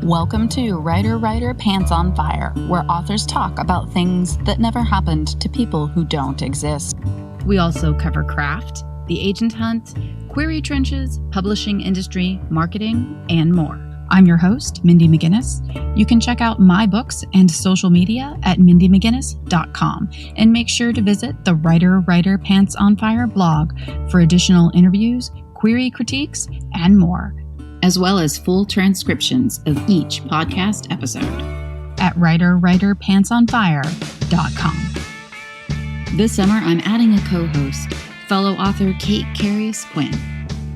Welcome to Writer Pants on Fire, where authors talk about things that never happened to people who don't exist. We also cover craft, the agent hunt, query trenches, publishing industry, marketing, and more. I'm your host, Mindy McGinnis. You can check out my books and social media at mindymcginnis.com, and make sure to visit the Writer Pants on Fire blog for additional interviews, query critiques, and more, as well as full transcriptions of each podcast episode at writerpantsonfire.com. This summer, I'm adding a co-host, fellow author Katee Robert.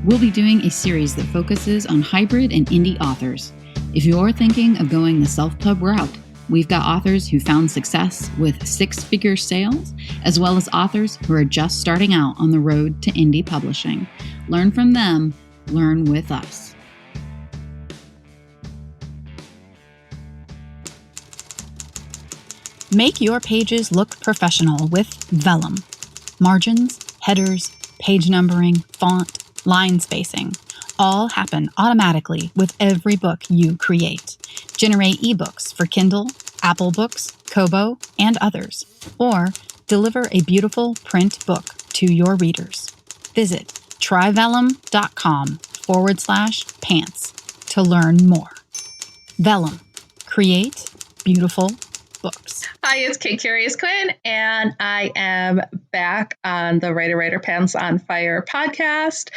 We'll be doing a series that focuses on hybrid and indie authors. If you're thinking of going the self-pub route, we've got authors who found success with six-figure sales, as well as authors who are just starting out on the road to indie publishing. Learn from them, learn with us. Make your pages look professional with Vellum. Margins, headers, page numbering, font, line spacing all happen automatically with every book you create. Generate ebooks for Kindle, Apple Books, Kobo, and others, or deliver a beautiful print book to your readers. Visit tryvellum.com/pants to learn more. Vellum. Create beautiful books. Hi, it's Katee Robert, and I am back on the Writer Pants on Fire podcast,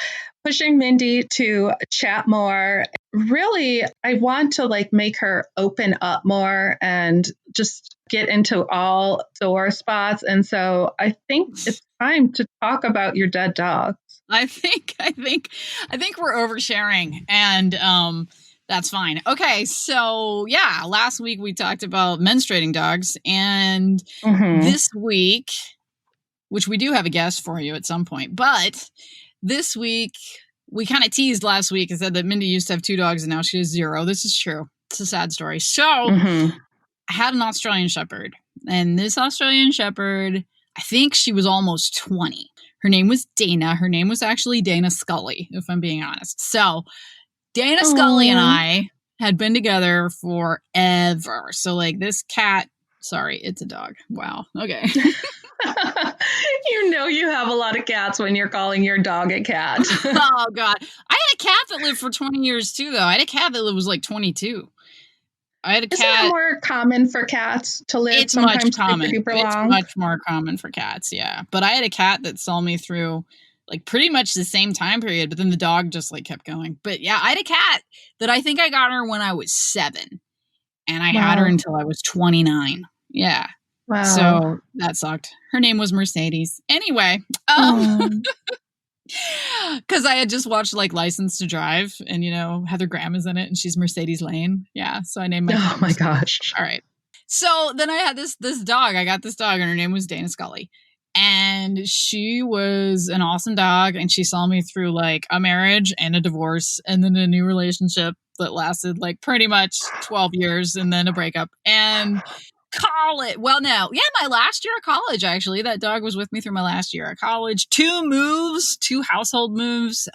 pushing Mindy to chat more. Really, I want to make her open up more and just get into all sore spots. And so I think it's time to talk about your dead dogs. I think we're oversharing, and that's fine. Okay, so yeah, last week we talked about menstruating dogs, and this week, which we do have a guest for you at some point, but this week we kind of teased last week and said that Mindy used to have 2 dogs and now she has 0. This is true. It's a sad story. So I had an Australian Shepherd, and this Australian Shepherd, I think she was almost 20. Her name was Dana. Her name was actually Dana Scully, if I'm being honest. So Dana Scully and I had been together forever. So this cat, sorry, it's a dog. Wow. Okay. You have a lot of cats when you're calling your dog a cat. Oh, God. I had a cat that lived for 20 years, too, though. I had a cat that was 22. I had a cat. Isn't it more common for cats to live it's much common. Super long? It's much more common for cats, yeah. But I had a cat that saw me through pretty much the same time period, but then the dog just kept going. But yeah, I had a cat that I think I got her when I was 7, and I had her until I was 29. Yeah. Wow. So that sucked. Her name was Mercedes. Anyway, because I had just watched License to Drive, and Heather Graham is in it, and she's Mercedes Lane. Yeah. So I named my cat. Oh my gosh. All right. So then I had this dog. I got this dog, and her name was Dana Scully. And she was an awesome dog, and she saw me through a marriage and a divorce, and then a new relationship that lasted pretty much 12 years, and then a breakup and college. Well, no, yeah, my last year of college, actually. That dog was with me through my last year of college. 2 moves, 2 household moves.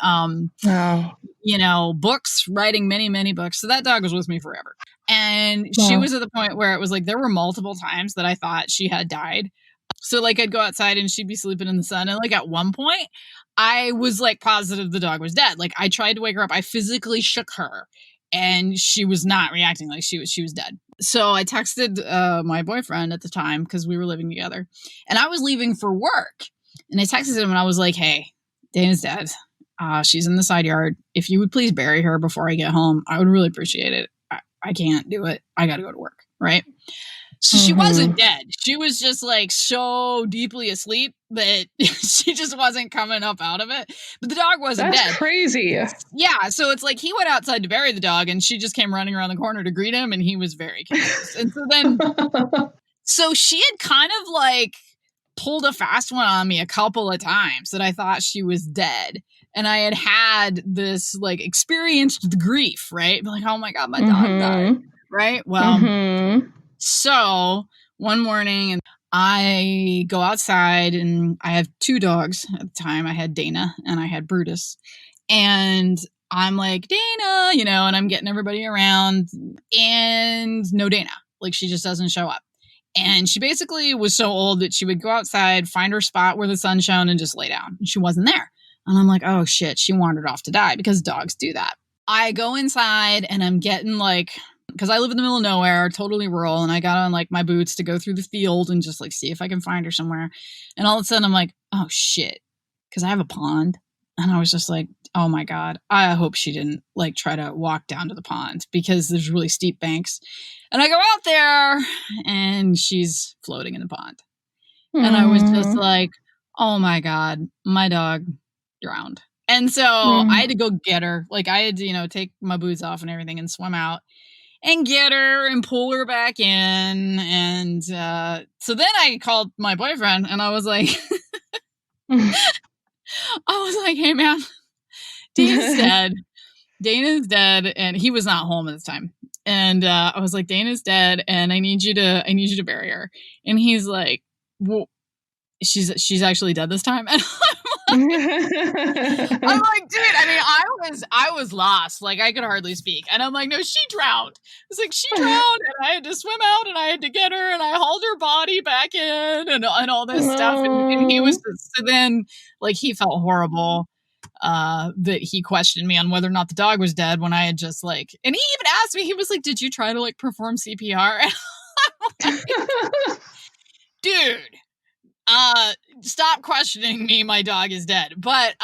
Books, writing many, many books. So that dog was with me forever. And she was at the point where it was there were multiple times that I thought she had died. So I'd go outside and she'd be sleeping in the sun. And at one point I was positive the dog was dead. I tried to wake her up. I physically shook her and she was not reacting. She was dead. So I texted my boyfriend at the time, because we were living together, and I was leaving for work, and I texted him and I was like, hey, Dana's dead. She's in the side yard. If you would please bury her before I get home, I would really appreciate it. I can't do it. I got to go to work. Right. So she wasn't dead. She was just so deeply asleep that she just wasn't coming up out of it. But the dog wasn't dead. That's crazy. Yeah. So it's he went outside to bury the dog, and she just came running around the corner to greet him, and he was very confused. And so then, so she had kind of pulled a fast one on me a couple of times that I thought she was dead. And I had this experienced the grief, right? Oh my God, my dog died. Right. Well, so one morning, and I go outside, and I have 2 dogs at the time. I had Dana and I had Brutus. And I'm like, Dana, and I'm getting everybody around, and no Dana. Like, she just doesn't show up. And she basically was so old that she would go outside, find her spot where the sun shone, and just lay down. And she wasn't there. And I'm like, oh shit, she wandered off to die, because dogs do that. I go inside and I'm getting because I live in the middle of nowhere, totally rural, and I got on my boots to go through the field and just see if I can find her somewhere. And all of a sudden I'm like, oh shit, because I have a pond. And I was just like, oh my God, I hope she didn't try to walk down to the pond, because there's really steep banks. And I go out there and she's floating in the pond. And I was just like, oh my God, my dog drowned. And so I had to go get her. I had to, take my boots off and everything and swim out and get her and pull her back in. And so then I called my boyfriend and I was like, hey man, Dana's dead. And he was not home at this time. And I was like, Dana's dead and I need you to bury her. And he's like, well, she's actually dead this time. And I'm like, dude, I was lost. I could hardly speak. And I'm like, no, she drowned. It's like, she drowned and I had to swim out and I had to get her and I hauled her body back in and all this stuff. And he was so then he felt horrible that he questioned me on whether or not the dog was dead when I had just and he even asked me, he was like, did you try to perform CPR? And I'm like, dude, stop questioning me. My dog is dead. But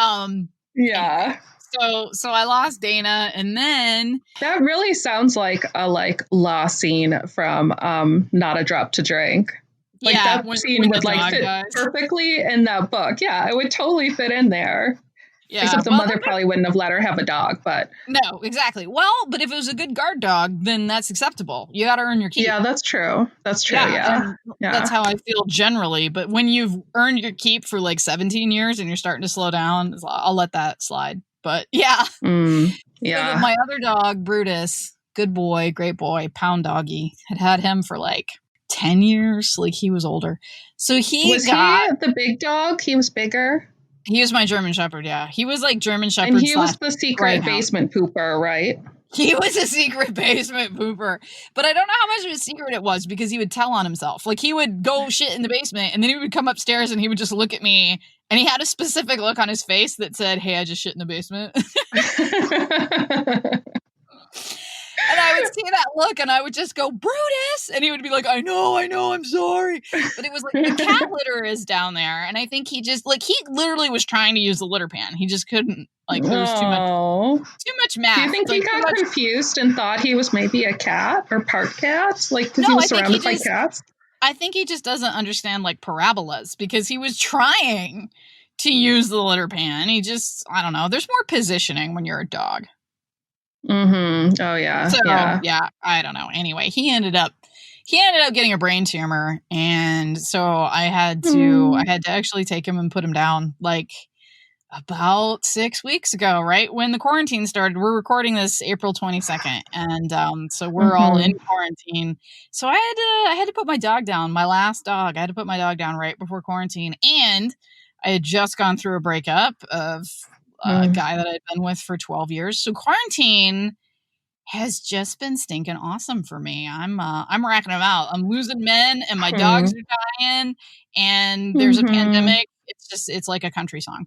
yeah. So I lost Dana, and then that really sounds like a law scene from Not a Drop to Drink. That scene would fit perfectly in that book. Yeah, it would totally fit in there. Yeah, except the mother probably wouldn't have let her have a dog, but no, exactly. Well, but if it was a good guard dog, then that's acceptable. You got to earn your keep. Yeah, that's true. Yeah. That's how I feel generally. But when you've earned your keep for 17 years and you're starting to slow down, I'll let that slide. But yeah, yeah. So my other dog, Brutus, good boy, great boy, pound doggy, had him for 10 years. He was older, so was he the big dog? He was bigger. He was my German Shepherd, yeah. He was German Shepherd. And he was the secret basement pooper, right? He was a secret basement pooper. But I don't know how much of a secret it was, because he would tell on himself. He would go shit in the basement and then he would come upstairs and he would just look at me. And he had a specific look on his face that said, hey, I just shit in the basement. And I would see that look and I would just go, Brutus! And he would be like, I know, I'm sorry. But it was the cat litter is down there. And I think he just, he literally was trying to use the litter pan. He just couldn't, there was too much math. Do you think he got confused and thought he was maybe a cat or part cat? Because he was surrounded by cats? I think he just doesn't understand, parabolas, because he was trying to use the litter pan. He just, I don't know. There's more positioning when you're a dog. Mm-hmm. Oh yeah. So yeah, I don't know. Anyway, he ended up getting a brain tumor, and so I had to actually take him and put him down about 6 weeks ago, right when the quarantine started. We're recording this April 22nd, and so we're all in quarantine. So I had to put my dog down. My last dog, I had to put my dog down right before quarantine, and I had just gone through a breakup of a guy that I'd been with for 12 years. So quarantine has just been stinking awesome for me. I'm racking them out. I'm losing men and my dogs are dying and there's a pandemic. It's like a country song.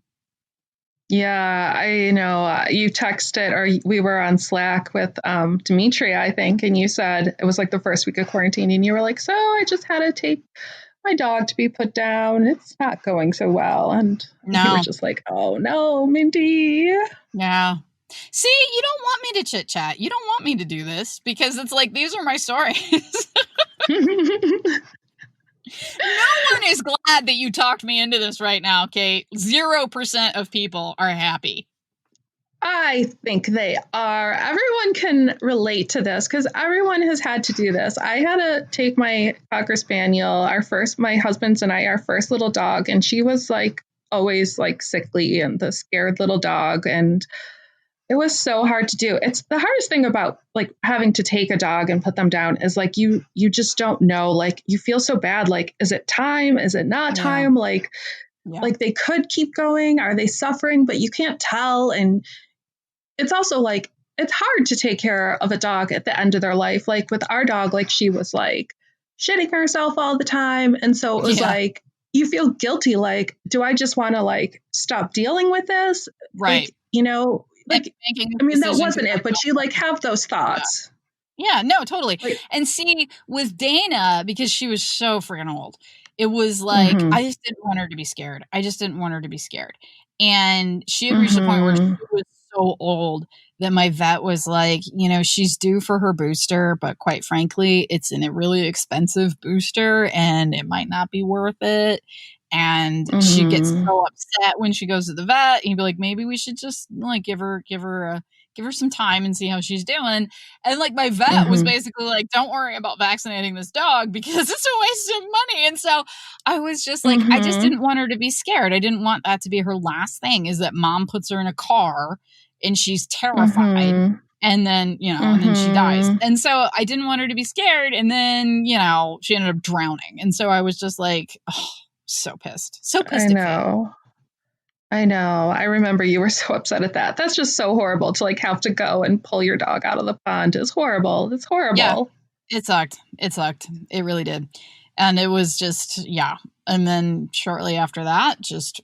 Yeah, I know. You texted, or we were on Slack with Dimitri, I think, and you said it was the first week of quarantine and you were like, so I just had to take my dog to be put down. It's not going so well. And you were just like, oh no, Mindy. Yeah. See, you don't want me to chit chat. You don't want me to do this because it's these are my stories. No one is glad that you talked me into this right now, Kate. 0% of people are happy. I think they are. Everyone can relate to this because everyone has had to do this. I had to take my Cocker Spaniel, my husband's and I, our first little dog, and she was always sickly and the scared little dog. And it was so hard to do. It's the hardest thing about having to take a dog and put them down is you just don't know, you feel so bad. Is it time? Is it not time? They could keep going. Are they suffering? But you can't tell. And it's also like, it's hard to take care of a dog at the end of their life. Like with our dog, like she was like shitting herself all the time. And so it was like, you feel guilty. Like, do I just want to like stop dealing with this? Right. Like, you know, like, I mean, that wasn't it, but you like have those thoughts. Yeah, no, totally. Like, and see, with Dana, because she was so freaking old, it was like, I just didn't want her to be scared. And she had reached a point where she was so old that my vet was like, you know, she's due for her booster, but quite frankly, it's in a really expensive booster and it might not be worth it. And she gets so upset when she goes to the vet. And he'd be like, maybe we should just like give her some time and see how she's doing. And like my vet was basically like, don't worry about vaccinating this dog because it's a waste of money. And so I was just like, I just didn't want her to be scared. I didn't want that to be her last thing, is that mom puts her in a car and she's terrified. And then, you know, and then she dies. And so I didn't want her to be scared. And then, you know, she ended up drowning. And so I was just like, oh, so pissed. I know. I remember you were so upset at that. That's just so horrible to like have to go and pull your dog out of the pond. It's horrible. It's horrible. Yeah, it sucked. It really did. And it was just, yeah. And then shortly after that, just,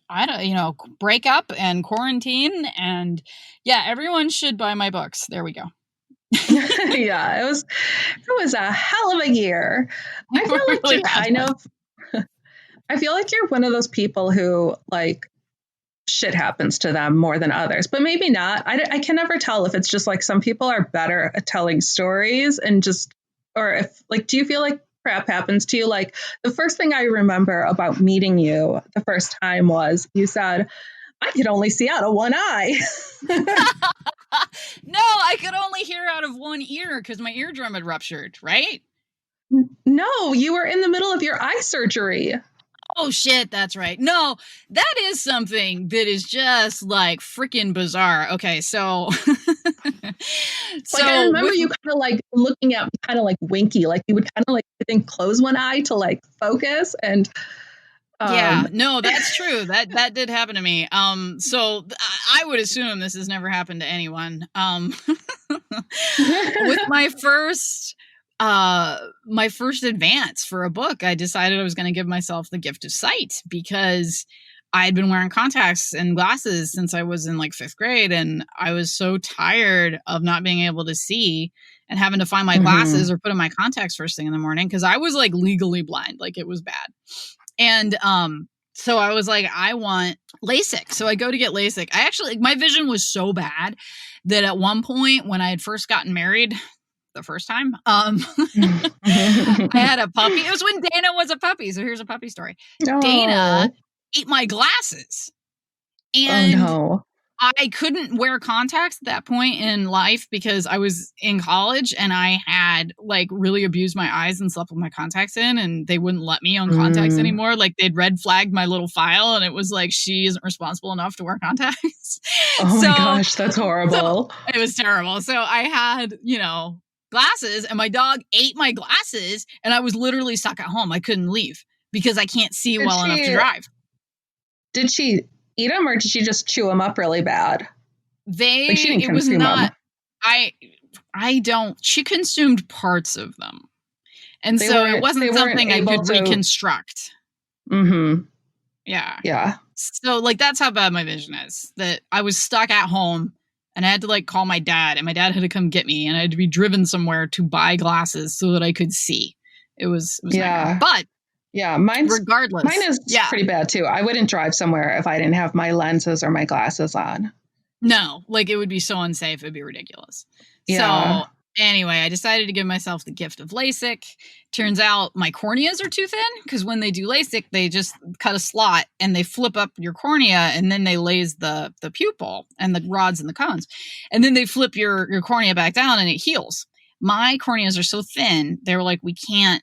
break up and quarantine. And yeah, everyone should buy my books. There we go. Yeah, it was a hell of a year. I feel like really I feel like you're one of those people who like shit happens to them more than others, but maybe not. I can never tell if it's just like some people are better at telling stories and just, or if like, do you feel like crap happens to you? Like the first thing I remember about meeting you the first time was you said, I could only see out of one eye. No, I could only hear out of one ear because my eardrum had ruptured, right? No, you were in the middle of your eye surgery. Oh, shit, that's right. No, that is something that is just like freaking bizarre. Okay, so... like I remember you kind of like looking at me kind of like winky, like you would kind of like then close one eye to like focus and... yeah, no, that's true. That did happen to me. So I would assume this has never happened to anyone. With my first advance for a book, I decided I was going to give myself the gift of sight because I had been wearing contacts and glasses since I was in like 5th grade. And I was so tired of not being able to see and having to find my glasses or put in my contacts first thing in the morning. Cause I was like legally blind. Like it was bad. And, so I was like, I want LASIK. So I go to get LASIK. I actually, my vision was so bad that at one point when I had first gotten married, the first time, I had a puppy. It was when Dana was a puppy. So here's a puppy story. Oh. Dana ate my glasses. And I couldn't wear contacts at that point in life because I was in college and I had like really abused my eyes and slept with my contacts in, and they wouldn't let me on contacts anymore. Like they'd red flagged my little file and it was like, she isn't responsible enough to wear contacts. Oh my gosh, that's horrible. It was terrible. So I had, glasses and my dog ate my glasses and I was literally stuck at home. I couldn't leave because I can't see well enough to drive. Did she eat them or did she just chew them up really bad? She consumed parts of them. And so it wasn't something I could reconstruct. Yeah. Yeah. So like, that's how bad my vision is, that I was stuck at home and I had to like call my dad and my dad had to come get me and I had to be driven somewhere to buy glasses so that I could see. It was nightmare. But yeah, mine is pretty bad too. I wouldn't drive somewhere if I didn't have my lenses or my glasses on. No, like it would be so unsafe. It'd be ridiculous. Yeah. So anyway, I decided to give myself the gift of LASIK. Turns out my corneas are too thin because when they do LASIK, they just cut a slot and they flip up your cornea and then they lase the pupil and the rods and the cones. And then they flip your cornea back down and it heals. My corneas are so thin, they were like, we can't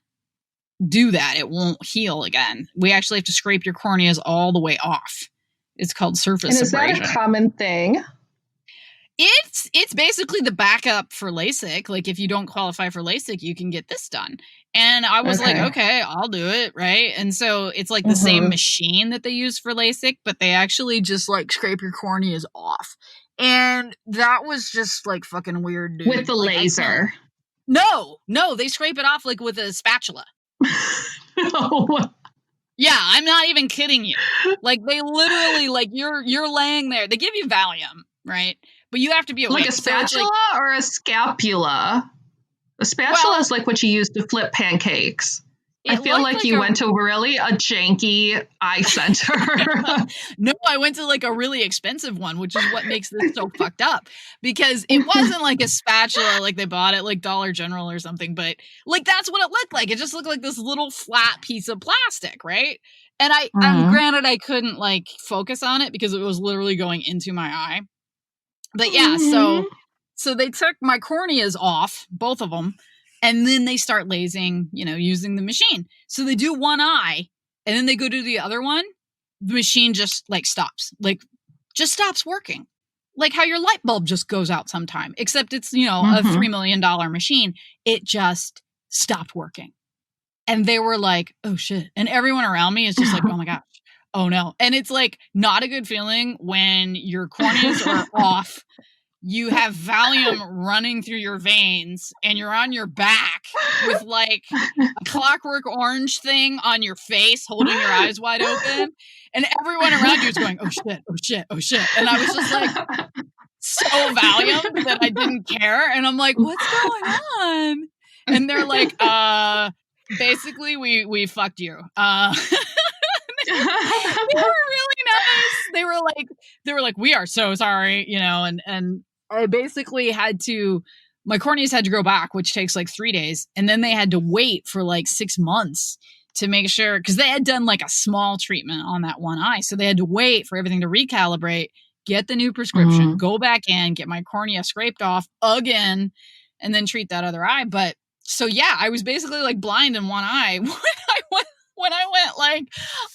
do that. It won't heal again. We actually have to scrape your corneas all the way off. It's called surface abrasion. Is that a common thing? It's basically the backup for LASIK. Like if you don't qualify for LASIK, you can get this done. And I was like, okay, I'll do it. Right. And so it's like the same machine that they use for LASIK, but they actually just like scrape your corneas off. And that was just like fucking weird, dude. With the like, laser. No, they scrape it off like with a spatula. No. Yeah, I'm not even kidding you. Like they literally, like you're laying there. They give you Valium, right? But you have to be awake. Like a spatula or a scapula? A spatula is like what you use to flip pancakes. I feel like you went to really a janky eye center. No, I went to like a really expensive one, which is what makes this so fucked up. Because it wasn't like a spatula like they bought at like Dollar General or something, but like that's what it looked like. It just looked like this little flat piece of plastic, right? And granted I couldn't like focus on it because it was literally going into my eye. But yeah, so they took my corneas off, both of them. And then they start lasing, using the machine. So they do one eye and then they go do the other one. The machine just like stops, just stops working. Like how your light bulb just goes out sometime, except it's, a $3 million machine. It just stopped working. And they were like, oh shit. And everyone around me is just like, oh my gosh, oh no. And it's like not a good feeling when your corneas are off. You have Valium running through your veins and you're on your back with like a Clockwork Orange thing on your face, holding your eyes wide open. And everyone around you is going, oh shit, oh shit, oh shit. And I was just like so Valium that I didn't care. And I'm like, what's going on? And they're like, basically we fucked you. They were really nice. They were like, we are so sorry, and I basically my corneas had to grow back, which takes like 3 days. And then they had to wait for like 6 months to make sure, because they had done like a small treatment on that one eye. So they had to wait for everything to recalibrate, get the new prescription, go back in, get my cornea scraped off again, and then treat that other eye. But so yeah, I was basically like blind in one eye when I went like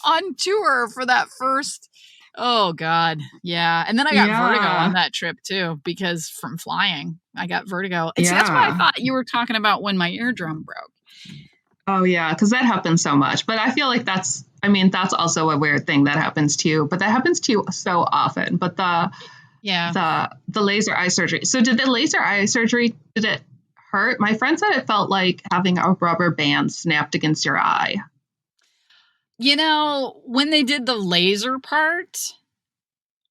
on tour for that first. Oh God. Yeah. And then I got vertigo on that trip too, because from flying, I got vertigo. And see, that's what I thought you were talking about when my eardrum broke. Oh yeah. Cause that happens so much, but I feel like that's also a weird thing that happens to you, but that happens to you so often. But the laser eye surgery. So did the laser eye surgery, did it hurt? My friend said it felt like having a rubber band snapped against your eye. When they did the laser part,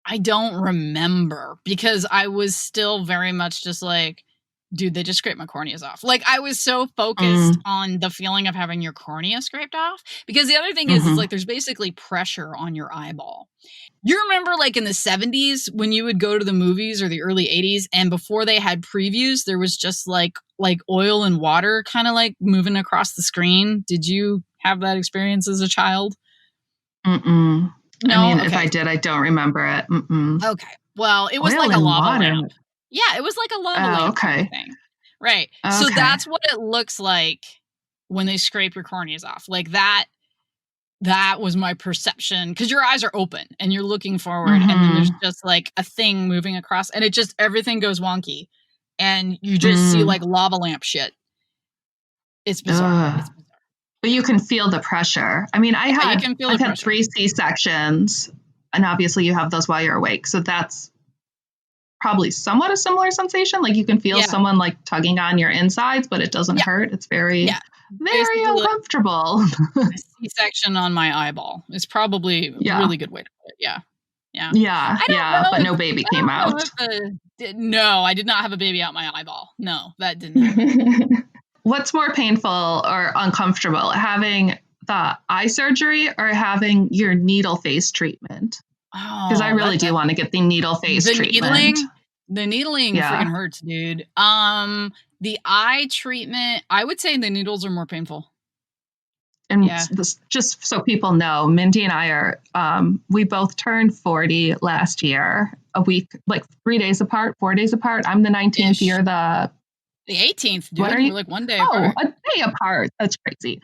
I don't remember because I was still very much just like, dude, they just scraped my corneas off. Like I was so focused on the feeling of having your cornea scraped off, because the other thing is like there's basically pressure on your eyeball. You remember like in the 70s when you would go to the movies, or the early 80s, and before they had previews, there was just like oil and water kind of like moving across the screen. Did you have that experience as a child? No, okay. If I did, I don't remember it. Okay. Well, it was like a lava lamp. Yeah, it was like a lava lamp kind of thing. Right. Okay. So that's what it looks like when they scrape your corneas off. Like that was my perception, because your eyes are open and you're looking forward, and then there's just like a thing moving across, and everything goes wonky, and you just see like lava lamp shit. It's bizarre. It's bizarre. But you can feel the pressure. I mean, I've had 3 C-sections, and obviously you have those while you're awake. So that's probably somewhat a similar sensation. Like you can feel someone like tugging on your insides, but it doesn't hurt. It's very, very uncomfortable. A C-section on my eyeball is probably a really good way to put it. Yeah. But no baby came out. No, I did not have a baby out my eyeball. No, that didn't happen. What's more painful or uncomfortable, having the eye surgery or having your needle face treatment? Because I really do want to get the needle face treatment. The needling freaking hurts, dude. The eye treatment, I would say the needles are more painful. And just so people know, Mindy and I are, we both turned 40 last year, a week, like 3 days apart, 4 days apart. I'm the 19th, you're the 18th, dude. We're like 1 day apart. A day apart. That's crazy.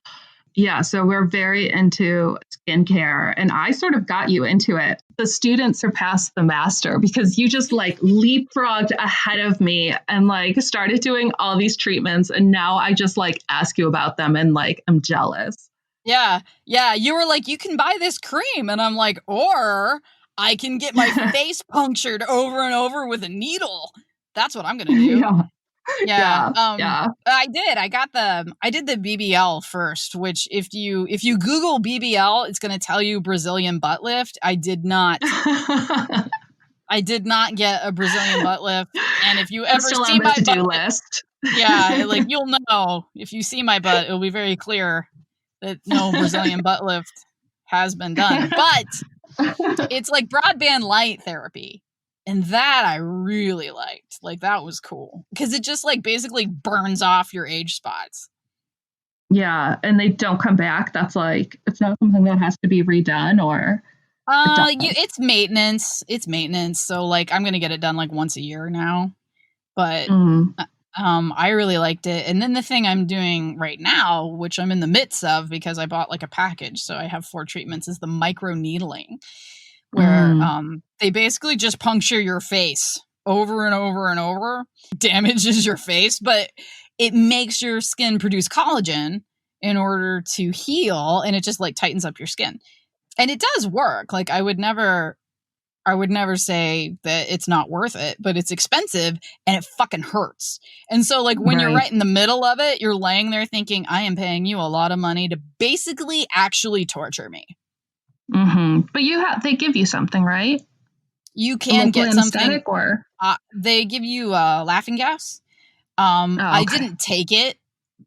Yeah, so we're very into skincare, and I sort of got you into it. The student surpassed the master because you just like leapfrogged ahead of me and like started doing all these treatments, and now I just like ask you about them and like I'm jealous. Yeah. You were like, you can buy this cream, and I'm like, or I can get my face punctured over and over with a needle. That's what I'm going to do. Yeah. I did the BBL first, which if you Google BBL, it's going to tell you Brazilian butt lift. I did not get a Brazilian butt lift. And if you ever see my to-do butt list. Yeah, like you'll know if you see my butt, it'll be very clear that no Brazilian butt lift has been done. But it's like broadband light therapy. And that I really liked. Like that was cool. Because it just like basically burns off your age spots. Yeah. And they don't come back. That's like, it's not something that has to be redone or. It's maintenance. It's maintenance. So like I'm gonna get it done like once a year now. But I really liked it. And then the thing I'm doing right now, which I'm in the midst of because I bought like a package, so I have 4 treatments, is the micro needling, where they basically just puncture your face over and over and over. Damages your face, but it makes your skin produce collagen in order to heal, and it just like tightens up your skin. And it does work. Like I would never say that it's not worth it, but it's expensive and it fucking hurts. And so like when you're right in the middle of it, you're laying there thinking, I am paying you a lot of money to basically actually torture me. But they give you something, right? You can get something. Or they give you laughing gas. I didn't take it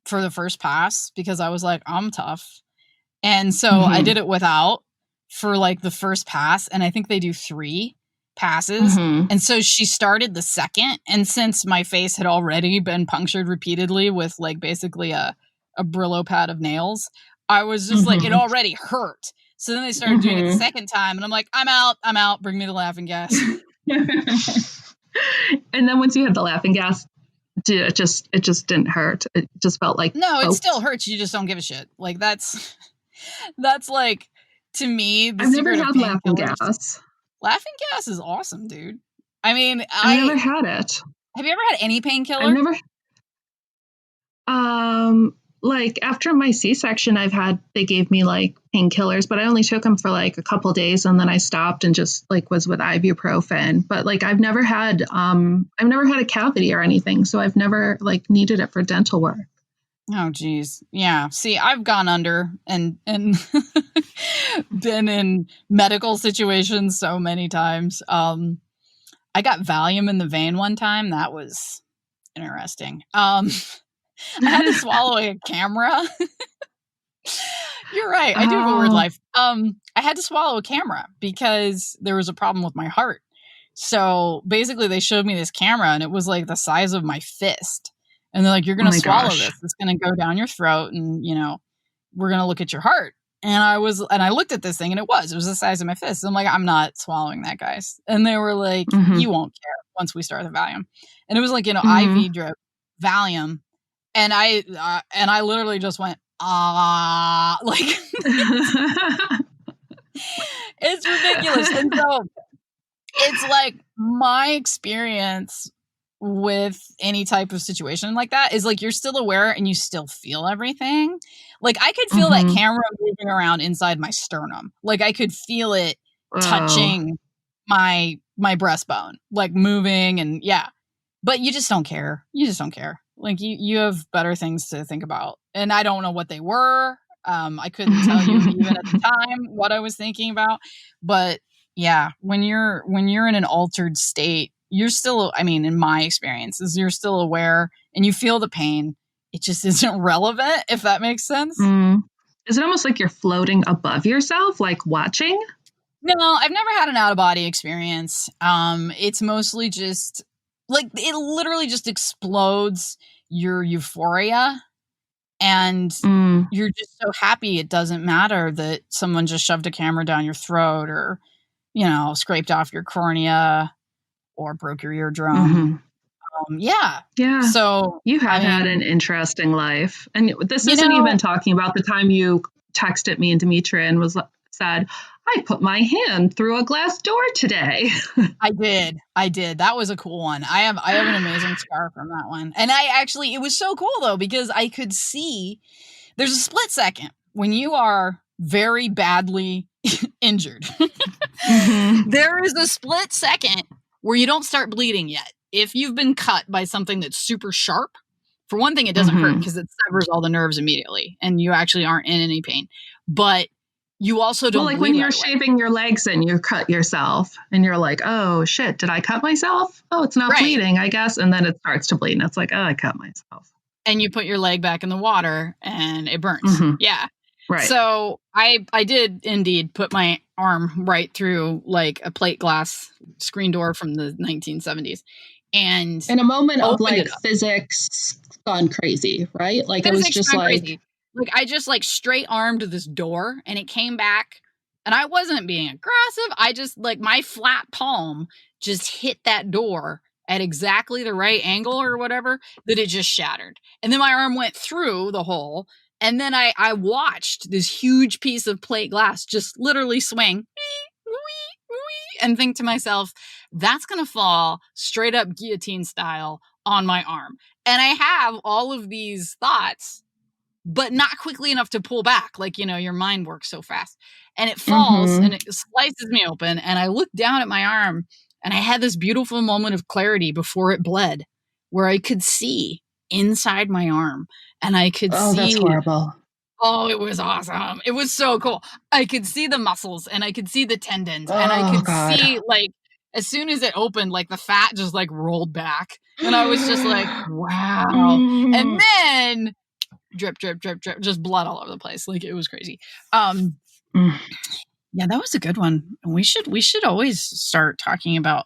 for the first pass because I was like, I'm tough. And so I did it without for like the first pass. And I think they do 3 passes. And so she started the second. And since my face had already been punctured repeatedly with like basically a Brillo pad of nails, I was just like, it already hurt. So then they started doing it the second time. And I'm like, I'm out. Bring me the laughing gas. And then once you had the laughing gas, it just didn't hurt. It just felt like it still hurts. You just don't give a shit. Like that's like, to me, I've never had laughing gas. Laughing gas is awesome, dude. I mean, I've never had it. Have you ever had any painkiller? I've never. Like after my C-section, they gave me like painkillers, but I only took them for like a couple days and then I stopped and just like was with ibuprofen. But like I've never had a cavity or anything, so I've never like needed it for dental work. Oh geez. Yeah. See, I've gone under and been in medical situations so many times. I got Vellum in the vein one time. That was interesting. I had to swallow a camera. You're right. I do have a weird life. I had to swallow a camera because there was a problem with my heart. So basically they showed me this camera and it was like the size of my fist. And they're like, you're going to swallow this. It's going to go down your throat and, we're going to look at your heart. And I looked at this thing and it was the size of my fist. I'm like, I'm not swallowing that, guys. And they were like, you won't care once we start the Vellum. And it was like, IV drip Vellum. And I literally just went, like, it's ridiculous. And so it's like my experience with any type of situation like that is like you're still aware and you still feel everything. Like I could feel that camera moving around inside my sternum. Like I could feel it touching my breastbone, like moving and but you just don't care. Like you have better things to think about. And I don't know what they were. I couldn't tell you even at the time what I was thinking about. But yeah, when you're in an altered state, you're still, in my experiences, you're still aware and you feel the pain. It just isn't relevant, if that makes sense. Is it almost like you're floating above yourself, like watching? No, I've never had an out-of-body experience. It's mostly just, like, it literally just explodes your euphoria. And you're just so happy it doesn't matter that someone just shoved a camera down your throat or, scraped off your cornea or broke your eardrum. Yeah. So you have had an interesting life. And this isn't even talking about the time you texted me and Demetria and said, I put my hand through a glass door today. I did. That was a cool one. I have an amazing scar from that one. And it was so cool though, because I could see there's a split second when you are very badly injured There is a split second where you don't start bleeding yet. If you've been cut by something that's super sharp, for one thing, it doesn't hurt because it severs all the nerves immediately and you actually aren't in any pain. But you also don't like bleed when you're right away. shaving your legs and you cut yourself and you're like, oh shit, did I cut myself? Oh, it's not bleeding, I guess. And then it starts to bleed and it's like, oh, I cut myself. And you put your leg back in the water and it burns. Yeah. Right. So I did indeed put my arm right through like a plate glass screen door from the 1970s. And in a moment of like physics gone crazy, right? Like it was just like crazy. Like I just like straight armed this door and it came back and I wasn't being aggressive. I just like my flat palm just hit that door at exactly the right angle or whatever that it just shattered. And then my arm went through the hole. And then I watched this huge piece of plate glass just literally swing and think to myself, that's going to fall straight up guillotine style on my arm. And I have all of these thoughts, but not quickly enough to pull back. Like, you know, your mind works so fast and it falls and it slices me open. And I look down at my arm and I had this beautiful moment of clarity before it bled where I could see inside my arm and I could see. Oh, that's horrible. Oh, it was awesome. It was so cool. I could see the muscles and I could see the tendons and I could see like as soon as it opened, like the fat just like rolled back and I was just like, wow. And then drip, drip, drip, drip, just blood all over the place. Like it was crazy. Yeah, that was a good one. We should always start talking about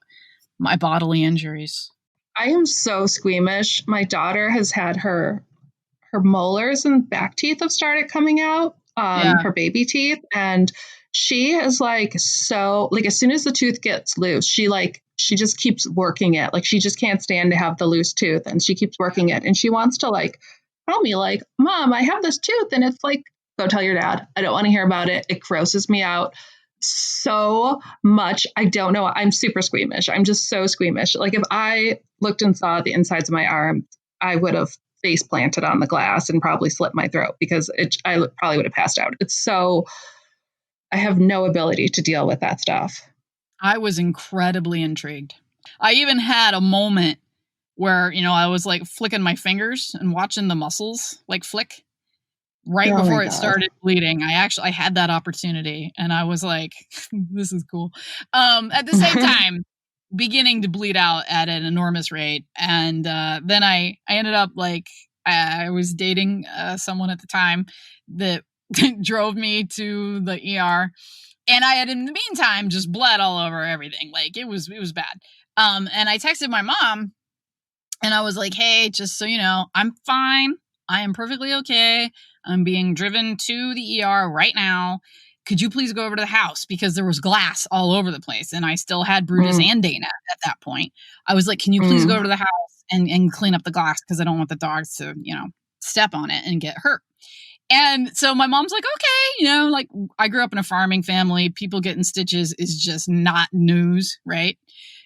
my bodily injuries. I am so squeamish. My daughter has had her molars and back teeth have started coming out, her baby teeth. And she is like, so like, as soon as the tooth gets loose, she just keeps working it. Like she just can't stand to have the loose tooth and she keeps working it. And she wants to like, tell me like, Mom, I have this tooth. And it's like, go tell your dad. I don't want to hear about it. It grosses me out so much. I don't know. I'm super squeamish. I'm just so squeamish. Like if I looked and saw the insides of my arm, I would have face planted on the glass and probably slit my throat because I probably would have passed out. It's so, I have no ability to deal with that stuff. I was incredibly intrigued. I even had a moment where, you know, I was like flicking my fingers and watching the muscles like flick right before it started bleeding. I had that opportunity and I was like, this is cool. At the same time, beginning to bleed out at an enormous rate. And then I ended up like, I was dating someone at the time that drove me to the ER. And I had, in the meantime, just bled all over everything. Like it was bad. And I texted my mom and I was like, hey, just so you know, I'm fine. I am perfectly okay. I'm being driven to the ER right now. Could you please go over to the house? Because there was glass all over the place. And I still had Brutus and Dana at that point. I was like, can you please go over to the house and clean up the glass? Because I don't want the dogs to, you know, step on it and get hurt. And so my mom's like, okay, you know, like I grew up in a farming family. People getting stitches is just not news, right?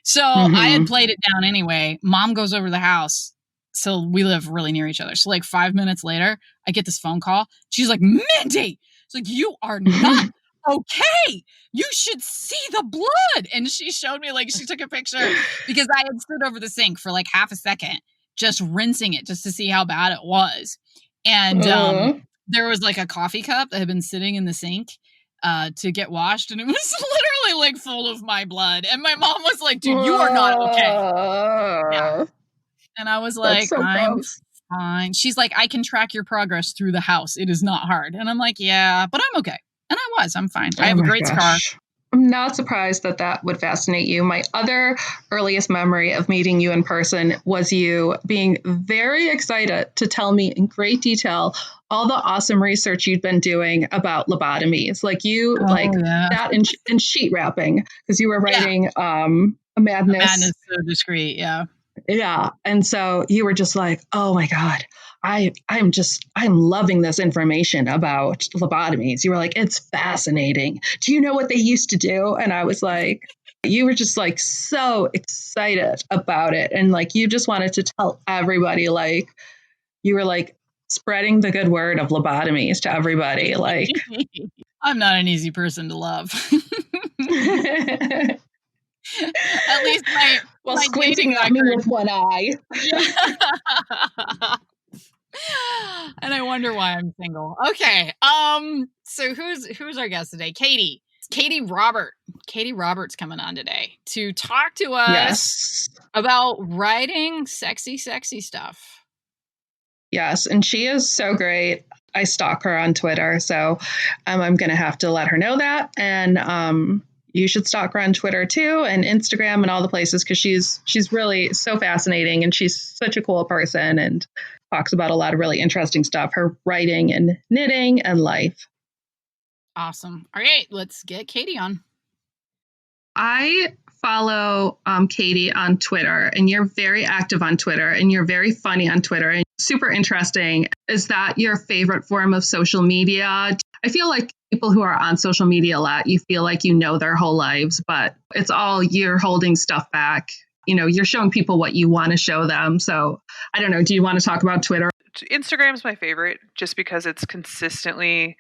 So I had played it down anyway. Mom goes over to the house. So we live really near each other. So like 5 minutes later, I get this phone call. She's like, Mindy, it's like, you are not okay. You should see the blood. And she showed me, like, she took a picture because I had stood over the sink for like half a second, just rinsing it just to see how bad it was. And there was like a coffee cup that had been sitting in the sink to get washed. And it was literally like full of my blood. And my mom was like, dude, you are not okay. Yeah. And I was like, so I'm fine. She's like, I can track your progress through the house. It is not hard. And I'm like, yeah, but I'm okay. And I'm fine. I have a great scar. I'm not surprised that would fascinate you. My other earliest memory of meeting you in person was you being very excited to tell me in great detail all the awesome research you'd been doing about lobotomies. Like you, that and sheet wrapping, because you were writing a Madness So Discreet, yeah. Yeah. And so you were just like, oh my God, I'm loving this information about lobotomies. You were like, it's fascinating. Do you know what they used to do? And I was like, you were just like so excited about it. And like, you just wanted to tell everybody, like, you were like spreading the good word of lobotomies to everybody. Like, I'm not an easy person to love. At least Well, my squinting dating at me record. with one eye. Yeah. And I wonder why I'm single. Okay. So who's our guest today? Katee. Katee Robert. Katee Robert's coming on today to talk to us Yes. about writing sexy stuff. Yes, and she is so great. I stalk her on Twitter, so I'm going to have to let her know that. And you should stalk her on Twitter too, and Instagram, and all the places, because she's really so fascinating, and she's such a cool person, and talks about a lot of really interesting stuff. Her writing and knitting and life. Awesome. All right, let's get Katee on. I follow Katee on Twitter, and you're very active on Twitter, and you're very funny on Twitter, and super interesting. Is that your favorite form of social media? I feel like people who are on social media a lot, you feel like you know their whole lives, but it's all you're holding stuff back. You know, you're showing people what you want to show them. So I don't know. Do you want to talk about Twitter? Instagram's my favorite just because it's consistently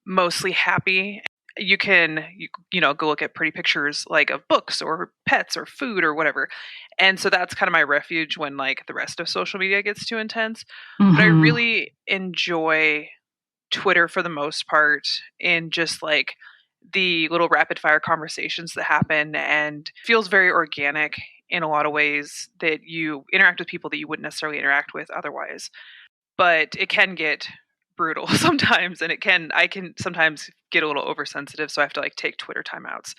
mostly happy. You can, go look at pretty pictures like of books or pets or food or whatever. And so that's kind of my refuge when like the rest of social media gets too intense. Mm-hmm. But I really enjoy Twitter for the most part in just like the little rapid fire conversations that happen, and feels very organic in a lot of ways, that you interact with people that you wouldn't necessarily interact with otherwise. But it can get brutal sometimes, and I can sometimes get a little oversensitive, so I have to like take Twitter timeouts.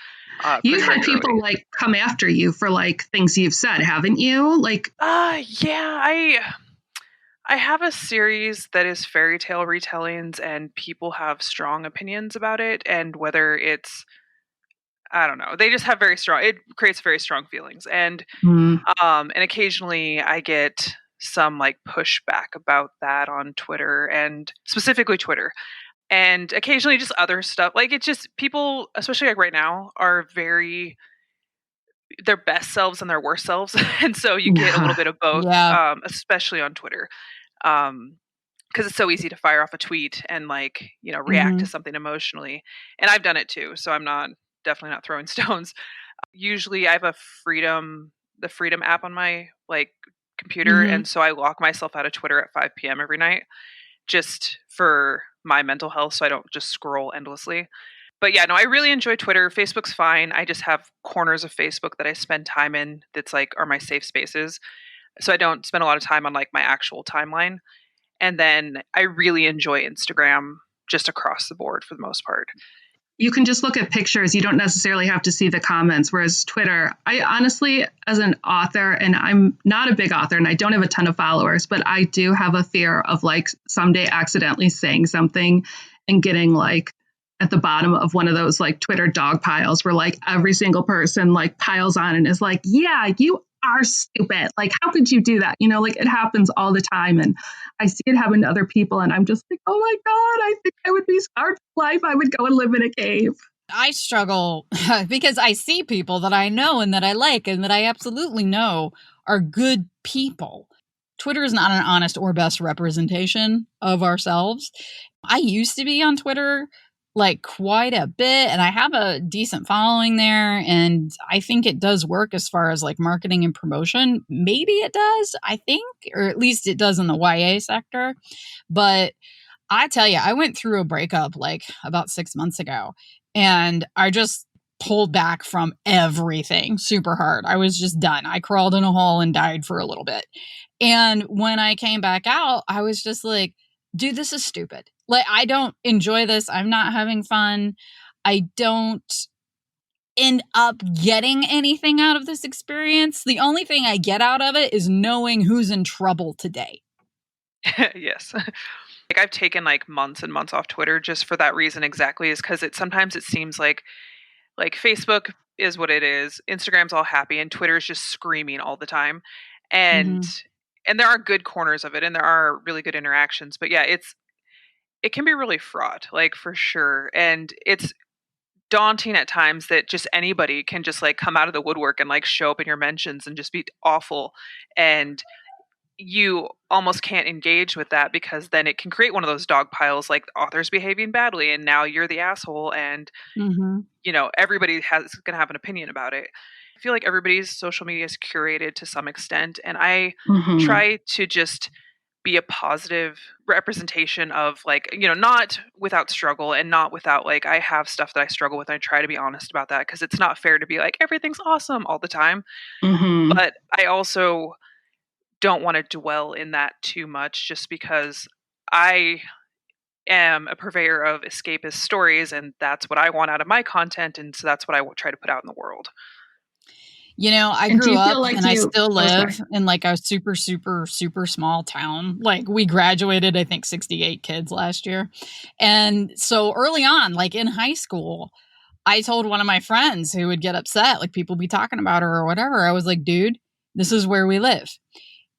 You've had people like come after you for like things you've said, haven't you? Like, yeah, I have a series that is fairy tale retellings, and people have strong opinions about it, and whether it's, I don't know, they just have it creates very strong feelings, and and occasionally I get some like pushback about that on Twitter, and specifically Twitter. And occasionally just other stuff. Like, it's just people, especially like right now, are very their best selves and their worst selves. And so you get a little bit of both, especially on Twitter. Because it's so easy to fire off a tweet and like, react to something emotionally. And I've done it too. So I'm definitely not throwing stones. Usually I have the Freedom app on my like computer. And so I lock myself out of Twitter at 5 p.m. every night, just for my mental health, so I don't just scroll endlessly. But yeah, no, I really enjoy Twitter. Facebook's fine. I just have corners of Facebook that I spend time in that's like are my safe spaces. So I don't spend a lot of time on like my actual timeline. And then I really enjoy Instagram just across the board for the most part. You can just look at pictures. You don't necessarily have to see the comments. Whereas Twitter, I honestly, as an author, and I'm not a big author and I don't have a ton of followers, but I do have a fear of like someday accidentally saying something and getting like at the bottom of one of those like Twitter dog piles where like every single person like piles on and is like, yeah, you are stupid. Like, how could you do that? Like it happens all the time. And I see it happen to other people. And I'm just like, oh my God, I think I would be scarred for life. I would go and live in a cave. I struggle because I see people that I know and that I like and that I absolutely know are good people. Twitter is not an honest or best representation of ourselves. I used to be on Twitter like quite a bit, and I have a decent following there, and I think it does work as far as like marketing and promotion. Maybe it does, I think, or at least it does in the YA sector. But I tell you, I went through a breakup like about 6 months ago, and I just pulled back from everything super hard. I was just done. I crawled in a hole and died for a little bit. And when I came back out, I was just like, dude, this is stupid. Like, I don't enjoy this. I'm not having fun. I don't end up getting anything out of this experience. The only thing I get out of it is knowing who's in trouble today. Yes. Like, I've taken like months and months off Twitter just for that reason exactly, is because sometimes it seems like Facebook is what it is, Instagram's all happy, and Twitter's just screaming all the time. And and there are good corners of it, and there are really good interactions. But yeah, it can be really fraught, like, for sure. And it's daunting at times that just anybody can just like come out of the woodwork and like show up in your mentions and just be awful. And you almost can't engage with that because then it can create one of those dog piles, like authors behaving badly and now you're the asshole and everybody has going to have an opinion about it. I feel like everybody's social media is curated to some extent, and I try to just be a positive representation of, like, not without struggle and not without, like, I have stuff that I struggle with and I try to be honest about that because it's not fair to be like everything's awesome all the time. But I also don't want to dwell in that too much just because I am a purveyor of escapist stories and that's what I want out of my content, and so that's what I try to put out in the world. I grew up and I still live in like a super, super, super small town. Like we graduated, I think 68 kids last year. And so early on, like in high school, I told one of my friends who would get upset, like people be talking about her or whatever. I was like, dude, this is where we live.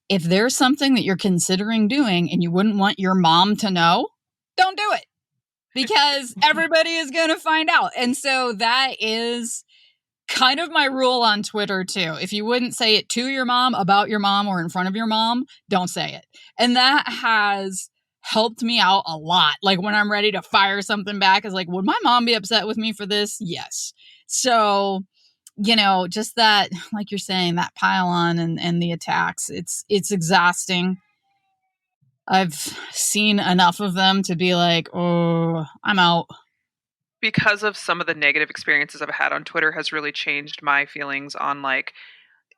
If there's something that you're considering doing and you wouldn't want your mom to know, don't do it because everybody is going to find out. And so that is kind of my rule on Twitter too. If you wouldn't say it to your mom, about your mom, or in front of your mom, don't say it. And that has helped me out a lot. Like when I'm ready to fire something back, is like, would my mom be upset with me for this? Yes. So, just that, like you're saying, that pile on and the attacks, it's exhausting. I've seen enough of them to be like, oh, I'm out. Because of some of the negative experiences I've had on Twitter has really changed my feelings on, like,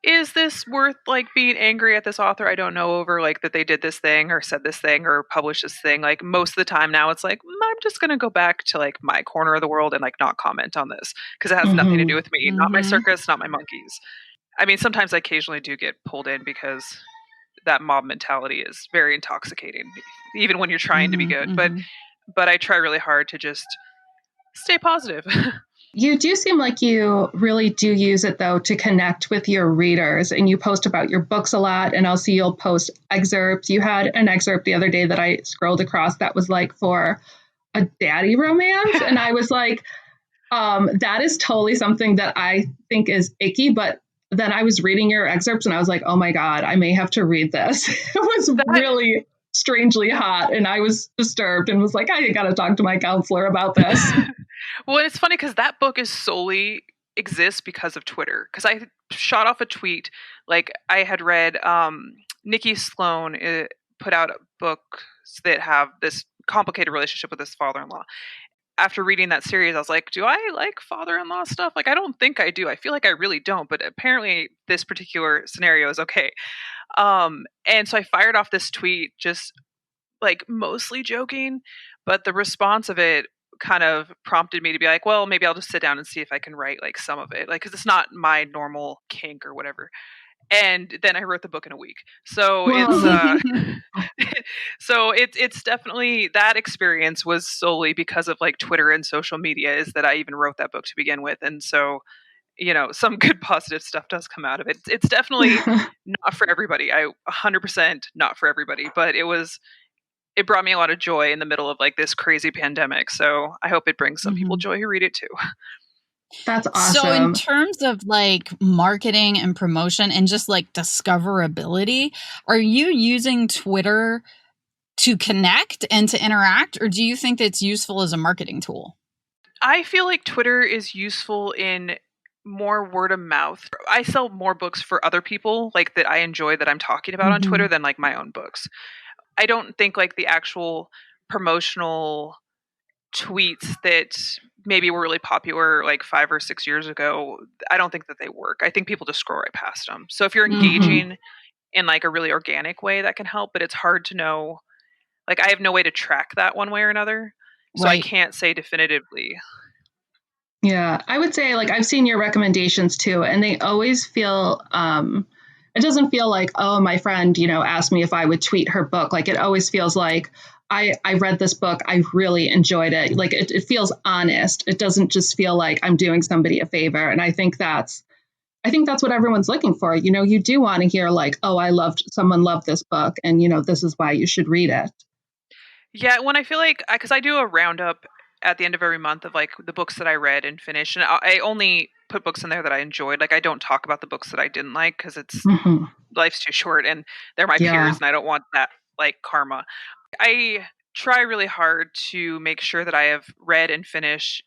is this worth, like, being angry at this author I don't know over, like, that they did this thing or said this thing or published this thing. Like, most of the time now it's like, I'm just going to go back to, like, my corner of the world and, like, not comment on this because it has nothing to do with me, not my circus, not my monkeys. I mean, sometimes I occasionally do get pulled in because that mob mentality is very intoxicating, even when you're trying to be good. But I try really hard to just stay positive. You do seem like you really do use it, though, to connect with your readers, and you post about your books a lot, and also you'll post excerpts. You had an excerpt the other day that I scrolled across that was like for a daddy romance, and I was like, that is totally something that I think is icky, but then I was reading your excerpts and I was like, oh my God, I may have to read this. It was really strangely hot, and I was disturbed and was like, I got to talk to my counselor about this. Well, it's funny because that book is solely exists because of Twitter. Because I shot off a tweet, like I had read Nikki Sloan put out books that have this complicated relationship with his father-in-law. After reading that series, I was like, do I like father-in-law stuff? Like, I don't think I do. I feel like I really don't, but apparently this particular scenario is okay. And so I fired off this tweet, just like mostly joking, but the response of it kind of prompted me to be like, well, maybe I'll just sit down and see if I can write like some of it, like, because it's not my normal kink or whatever. And then I wrote the book in a week. So it's definitely, that experience was solely because of like Twitter and social media, is that I even wrote that book to begin with. And so, some good positive stuff does come out of it. It's definitely not for everybody. 100% not for everybody, but it brought me a lot of joy in the middle of like this crazy pandemic. So I hope it brings some people joy who read it too. That's awesome. So in terms of like marketing and promotion and just like discoverability, are you using Twitter to connect and to interact, or do you think it's useful as a marketing tool? I feel like Twitter is useful in more word of mouth. I sell more books for other people, like that I enjoy, that I'm talking about on Twitter, than like my own books. I don't think like the actual promotional tweets that maybe were really popular like 5 or 6 years ago, I don't think that they work. I think people just scroll right past them. So if you're engaging in like a really organic way, that can help, but it's hard to know. Like, I have no way to track that one way or another. So I can't say definitively. Yeah, I would say like I've seen your recommendations too, and they always feel, it doesn't feel like, oh, my friend, asked me if I would tweet her book. Like, it always feels like I read this book, I really enjoyed it. Like it feels honest. It doesn't just feel like I'm doing somebody a favor. And I think that's what everyone's looking for. You do want to hear like, oh, someone loved this book, and this is why you should read it. Yeah, when I feel like, because I do a roundup at the end of every month of like the books that I read and finished, and I only put books in there that I enjoyed. Like, I don't talk about the books that I didn't like because it's life's too short and they're my peers and I don't want that like karma. I try really hard to make sure that I have read and finished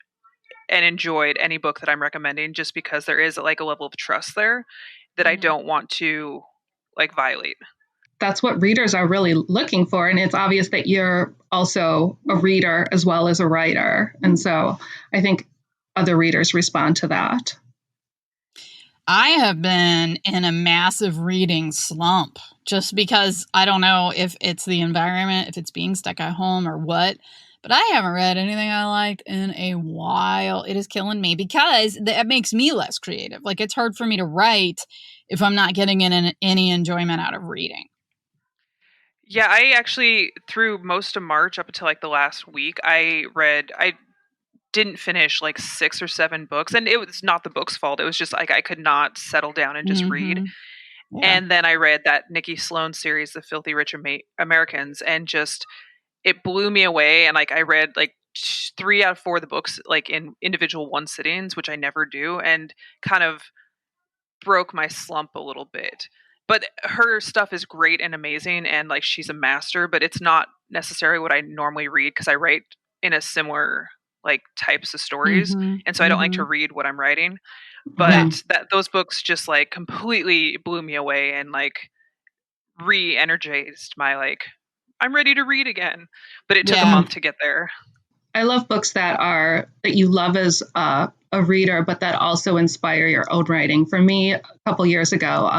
and enjoyed any book that I'm recommending, just because there is like a level of trust there that I don't want to like violate. That's what readers are really looking for. And it's obvious that you're also a reader as well as a writer. And so I think other readers respond to that. I have been in a massive reading slump just because I don't know if it's the environment, if it's being stuck at home or what, but I haven't read anything I liked in a while. It is killing me because it makes me less creative. Like, it's hard for me to write if I'm not getting any enjoyment out of reading. Yeah, I actually, through most of March up until like the last week, I didn't finish like 6 or 7 books, and it was not the book's fault. It was just like I could not settle down and just read. Yeah. And then I read that Nikki Sloan series, The Filthy Rich Americans, and just it blew me away. And like I read like 3 out of 4 of the books like in individual one sittings, which I never do, and kind of broke my slump a little bit. But her stuff is great and amazing, and like she's a master, but it's not necessarily what I normally read because I write in a similar like types of stories, and so I don't like to read what I'm writing. But those books just like completely blew me away and like re-energized my like I'm ready to read again. But it took a month to get there. I love books that you love as a reader, but that also inspire your own writing. For me, a couple years ago,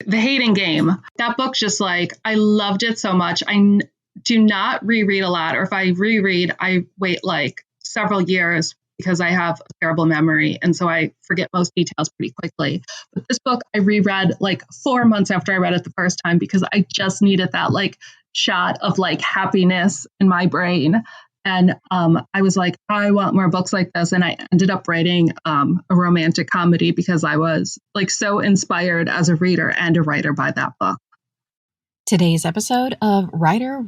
The Hating Game, that book, just like, I loved it so much. I do not reread a lot, or if I reread, I wait like several years because I have a terrible memory. And so I forget most details pretty quickly. But this book I reread like 4 months after I read it the first time because I just needed that like shot of like happiness in my brain. And I was like, I want more books like this. And I ended up writing a romantic comedy because I was like so inspired as a reader and a writer by that book. Today's episode of Writer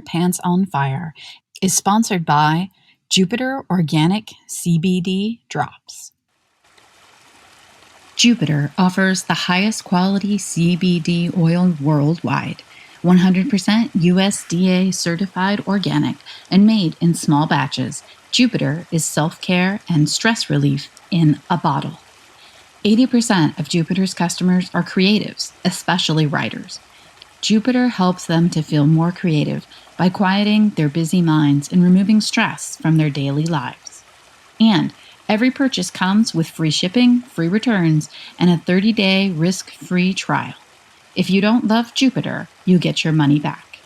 Pants on Fire is sponsored by Jupiter Organic CBD Drops. Jupiter offers the highest quality CBD oil worldwide. 100% USDA certified organic and made in small batches, Jupiter is self-care and stress relief in a bottle. 80% of Jupiter's customers are creatives, especially writers. Jupiter helps them to feel more creative by quieting their busy minds and removing stress from their daily lives. And every purchase comes with free shipping, free returns, and a 30-day risk-free trial. If you don't love Jupiter, you get your money back.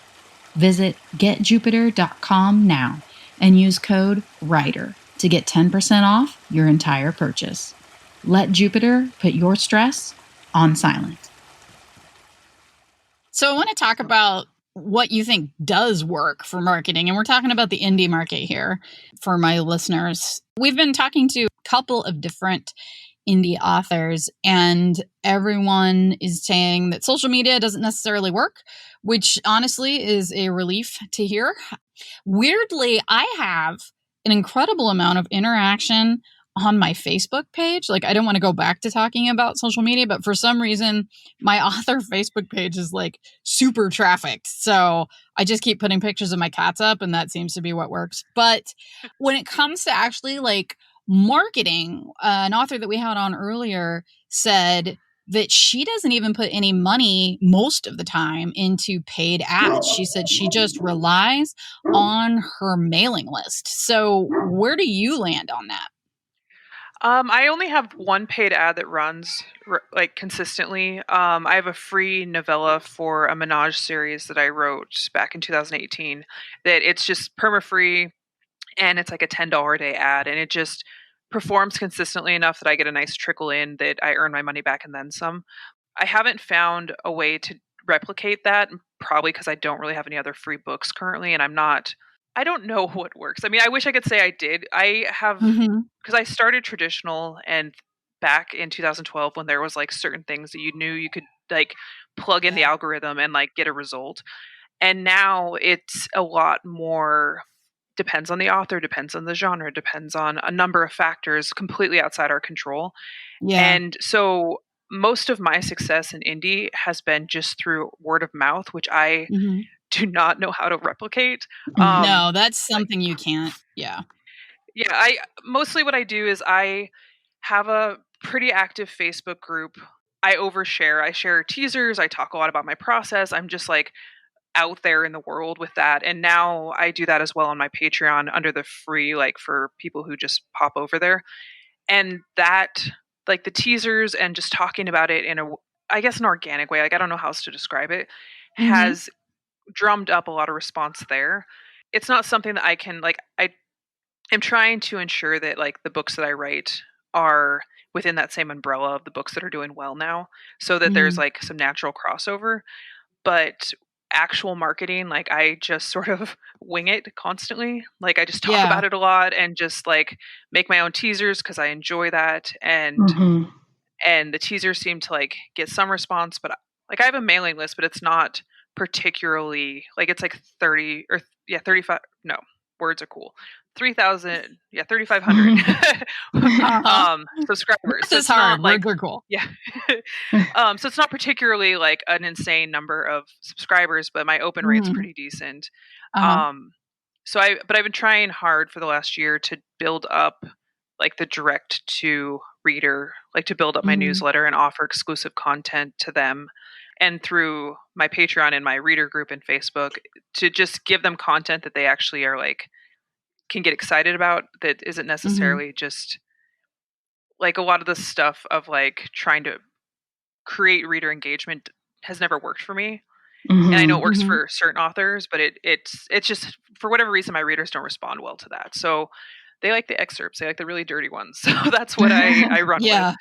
Visit getjupiter.com now and use code WRITER to get 10% off your entire purchase. Let Jupiter put your stress on silent. So I want to talk about what you think does work for marketing. And we're talking about the indie market here for my listeners. We've been talking to a couple of different indie authors, and everyone is saying that social media doesn't necessarily work, which honestly is a relief to hear. Weirdly, I have an incredible amount of interaction on my Facebook page. Like, I don't want to go back to talking about social media, but for some reason, my author Facebook page is like super trafficked. So I just keep putting pictures of my cats up, and that seems to be what works. But when it comes to actually like marketing, an author that we had on earlier said that she doesn't even put any money most of the time into paid ads. She said she just relies on her mailing list. So where do you land on that? I only have one paid ad that runs like consistently. I have a free novella for a Menage series that I wrote back in 2018 that it's just perma-free, and it's like a $10 a day ad, and it just performs consistently enough that I get a nice trickle in that I earn my money back and then some. I haven't found a way to replicate that, probably because I don't really have any other free books currently, and I don't know what works. I mean, I wish I could say I did. I have, because I started traditional and back in 2012 when there was like certain things that you knew you could like plug in the algorithm and like get a result. And now it's a lot more depends on the author, depends on the genre, depends on a number of factors completely outside our control. Yeah. And so most of my success in indie has been just through word of mouth, which I do not know how to replicate. No, that's something you can't. Yeah. Yeah, I mostly what I do is I have a pretty active Facebook group. I overshare. I share teasers. I talk a lot about my process. I'm just like out there in the world with that. And now I do that as well on my Patreon under the free, like for people who just pop over there. And that, like the teasers and just talking about it in I guess, an organic way, like I don't know how else to describe it, has drummed up a lot of response there. It's not something that I can, like, I am trying to ensure that like the books that I write are within that same umbrella of the books that are doing well now, so that there's like some natural crossover. But actual marketing, like I just sort of wing it constantly. Like I just talk about it a lot and just like make my own teasers because I enjoy that. And the teasers seem to like get some response, but like I have a mailing list, but it's not particularly like, it's like 30 or 35. No, words are cool. 3,000, 3,500 subscribers. So it's hard. Like, words are cool. Yeah. So it's not particularly like an insane number of subscribers, but my open rate's pretty decent. So I've been trying hard for the last year to build up like the direct to reader, like to build up my newsletter and offer exclusive content to them. And through my Patreon and my reader group and Facebook, to just give them content that they actually are like, can get excited about, that isn't necessarily just like a lot of the stuff of like trying to create reader engagement has never worked for me. And I know it works for certain authors, but it's just for whatever reason my readers don't respond well to that. So they like the excerpts, they like the really dirty ones. So that's what I run with.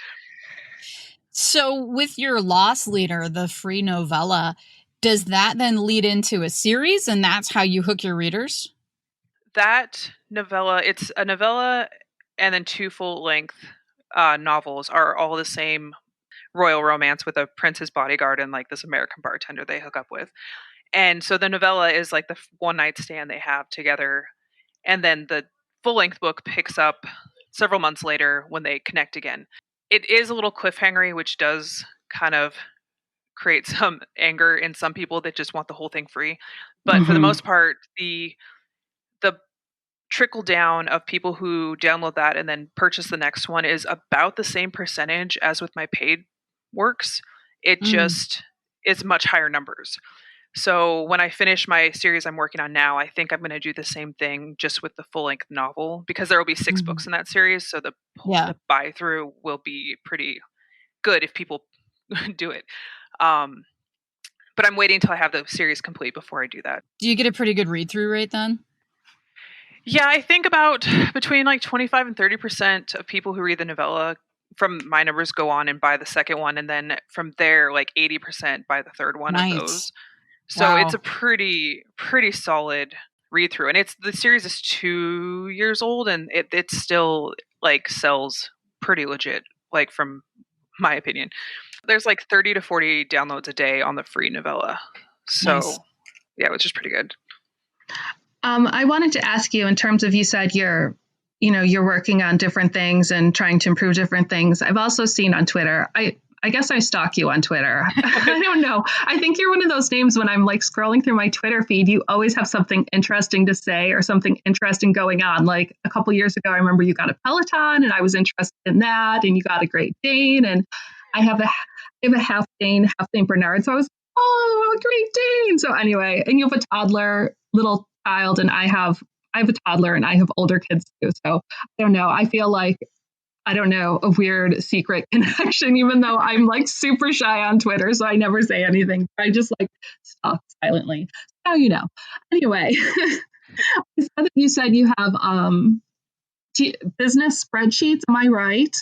So with your Loss Leader, the free novella, does that then lead into a series and that's how you hook your readers? That novella, it's a novella and then 2 full-length novels are all the same royal romance with a prince's bodyguard and like this American bartender they hook up with. And so the novella is like the one night stand they have together. And then the full-length book picks up several months later when they connect again. It is a little cliffhangery, which does kind of create some anger in some people that just want the whole thing free. But for the most part, the trickle down of people who download that and then purchase the next one is about the same percentage as with my paid works. It just is much higher numbers. So when I finish my series I'm working on now, I think I'm going to do the same thing just with the full-length novel, because there will be 6 books in that series. So the buy through will be pretty good if people do it. But I'm waiting until I have the series complete before I do that. Do you get a pretty good read-through rate then? Yeah, I think about between like 25 and 30% of people who read the novella from my numbers go on and buy the second one. And then from there, like 80% buy the third one of those. So it's a pretty solid read through. And the series is 2 years old and it still like sells pretty legit, like from my opinion. There's like 30 to 40 downloads a day on the free novella. So yeah, which is pretty good. I wanted to ask you, in terms of, you said you're working on different things and trying to improve different things. I've also seen on Twitter, I guess I stalk you on Twitter. I don't know. I think you're one of those names when I'm like scrolling through my Twitter feed, you always have something interesting to say or something interesting going on. Like a couple years ago, I remember you got a Peloton and I was interested in that, and you got a Great Dane, and I have a half Dane, half St. Bernard. So I was, oh, Great Dane. So anyway, and you have a little child, and I have a toddler and I have older kids too. So I don't know. I feel like, I don't know, a weird secret connection, even though I'm like super shy on Twitter. So I never say anything. I just like stalk silently. So, anyway, you said you have business spreadsheets. Am I right?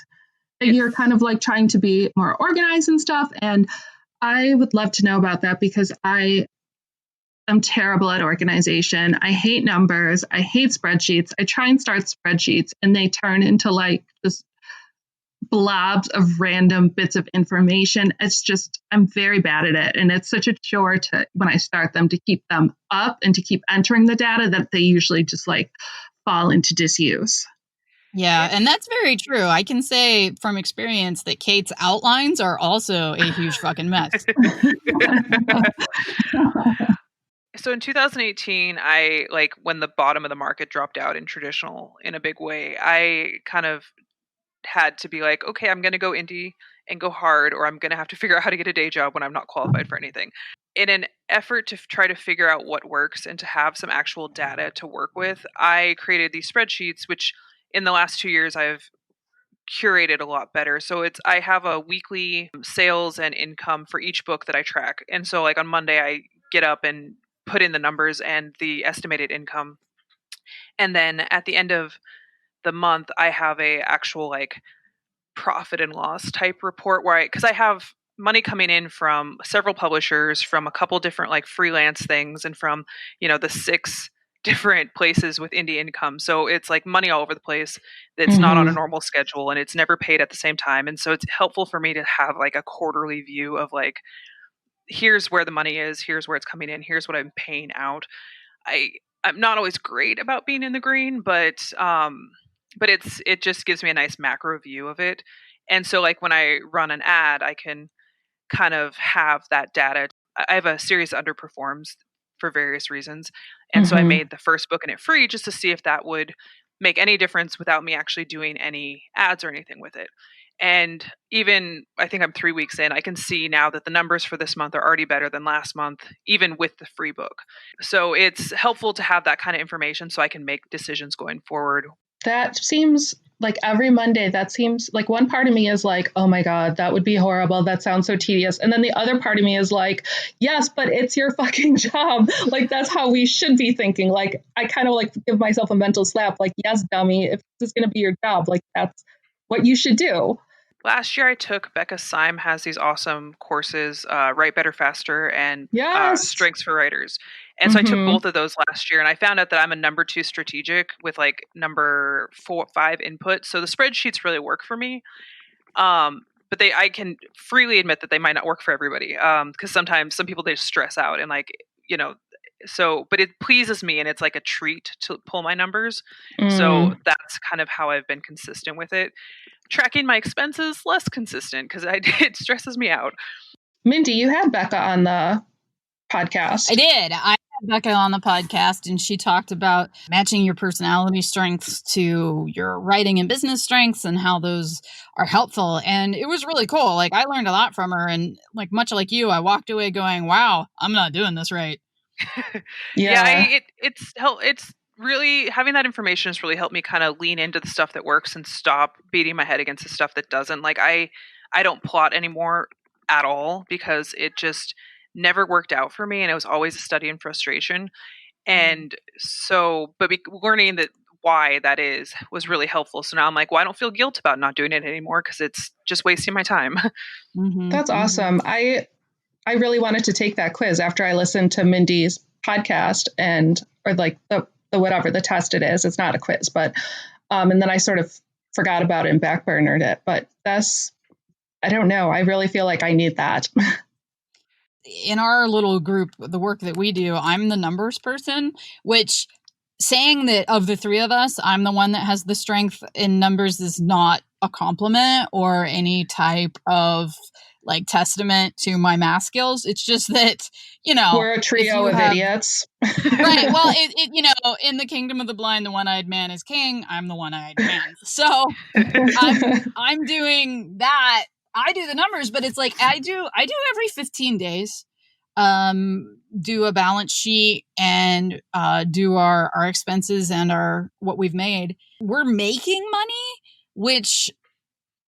That you're kind of like trying to be more organized and stuff. And I would love to know about that, because I'm terrible at organization. I hate numbers. I hate spreadsheets. I try and start spreadsheets and they turn into like just blobs of random bits of information. It's just, I'm very bad at it. And it's such a chore to, when I start them, to keep them up and to keep entering the data, that they usually just like fall into disuse. Yeah, and that's very true. I can say from experience that Kate's outlines are also a huge fucking mess. So in 2018, I like when the bottom of the market dropped out in traditional in a big way, I kind of had to be like, okay, I'm going to go indie and go hard, or I'm going to have to figure out how to get a day job when I'm not qualified for anything. In an effort to try to figure out what works and to have some actual data to work with, I created these spreadsheets, which in the last 2 years I've curated a lot better. So I have a weekly sales and income for each book that I track. And so like on Monday I get up and put in the numbers and the estimated income. And then at the end of the month I have a actual like profit and loss type report where because I have money coming in from several publishers, from a couple different like freelance things, and from, the 6 different places with indie income. So it's like money all over the place that's not on a normal schedule, and it's never paid at the same time. And so it's helpful for me to have like a quarterly view of like, here's where the money is, here's where it's coming in, here's what I'm paying out. I'm not always great about being in the green, but it just gives me a nice macro view of it. And so like when I run an ad, I can kind of have that data. I have a series that underperforms for various reasons. And so I made the first book in it free just to see if that would make any difference without me actually doing any ads or anything with it. And even I think I'm 3 weeks in, I can see now that the numbers for this month are already better than last month, even with the free book. So it's helpful to have that kind of information so I can make decisions going forward. That seems like every Monday, that seems like one part of me is like, oh my God, that would be horrible. That sounds so tedious. And then the other part of me is like, yes, but it's your fucking job. Like, that's how we should be thinking. Like, I kind of like give myself a mental slap. Like, yes, dummy, if this is going to be your job, like that's what you should do. Last year I took Becca Syme has these awesome courses, Write Better Faster and Strengths for Writers. And so I took both of those last year, and I found out that I'm a number 2 strategic with like number 4, 5 input. So the spreadsheets really work for me. But I can freely admit that they might not work for everybody. Because sometimes some people, they just stress out and like, but it pleases me and it's like a treat to pull my numbers. So that's kind of how I've been consistent with it. Tracking my expenses, less consistent because it stresses me out. Mindy, you had Becca on the podcast. I did. I had Becca on the podcast, and she talked about matching your personality strengths to your writing and business strengths and how those are helpful. And it was really cool. Like, I learned a lot from her, and like much like you, I walked away going, wow, I'm not doing this right. It's really having that information has really helped me kind of lean into the stuff that works and stop beating my head against the stuff that doesn't. Like I don't plot anymore at all because it just never worked out for me, and it was always a study in frustration. And so, but learning that why that was really helpful. So now I'm like, well, I don't feel guilt about not doing it anymore because it's just wasting my time. That's awesome. I really wanted to take that quiz after I listened to Mindy's podcast or like the whatever the test it is. It's not a quiz, but and then I sort of forgot about it and backburnered it. But I don't know. I really feel like I need that. In our little group, the work that we do, I'm the numbers person, which saying that of the 3 of us, I'm the one that has the strength in numbers is not a compliment or any type of like testament to my math skills. It's just that, we're a trio of idiots. Right. Well, in the kingdom of the blind, the one-eyed man is king. I'm the one-eyed man. So I'm doing that. I do the numbers, but it's like I do every 15 days, do a balance sheet and do our expenses and what we've made. We're making money, which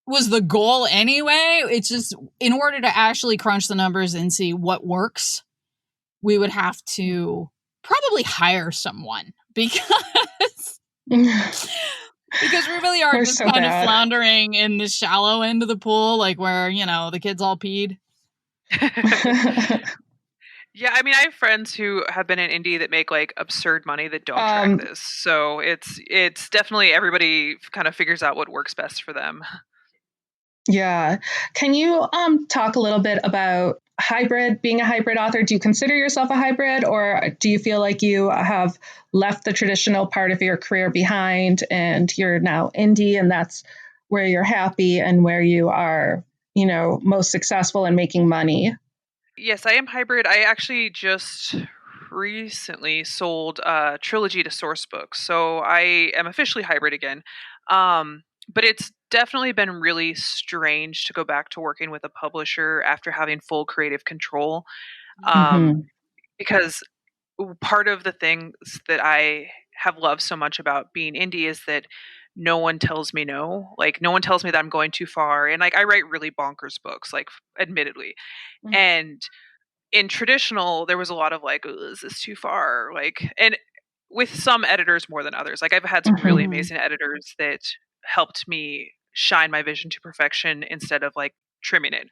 was the goal anyway. It's just in order to actually crunch the numbers and see what works, we would have to probably hire someone because we really are just kind of floundering in the shallow end of the pool, like where, the kids all peed. Yeah, I mean, I have friends who have been in indie that make like absurd money that don't track this. So it's definitely everybody kind of figures out what works best for them. Yeah. Can you talk a little bit about being a hybrid author? Do you consider yourself a hybrid, or do you feel like you have left the traditional part of your career behind and you're now indie and that's where you're happy and where you are, most successful and making money? Yes, I am hybrid. I actually just recently sold a trilogy to Sourcebooks, so I am officially hybrid again. But it's definitely been really strange to go back to working with a publisher after having full creative control. Um, Mm-hmm. because part of the things that I have loved so much about being indie is that no one tells me no. Like, no one tells me that I'm going too far. And like, I write really bonkers books, like, admittedly. And in traditional, there was a lot of like, "Ooh, is this too far?" Like, and with some editors more than others. Like, I've had some really Mm-hmm. amazing editors that helped me shine my vision to perfection instead of like trimming it.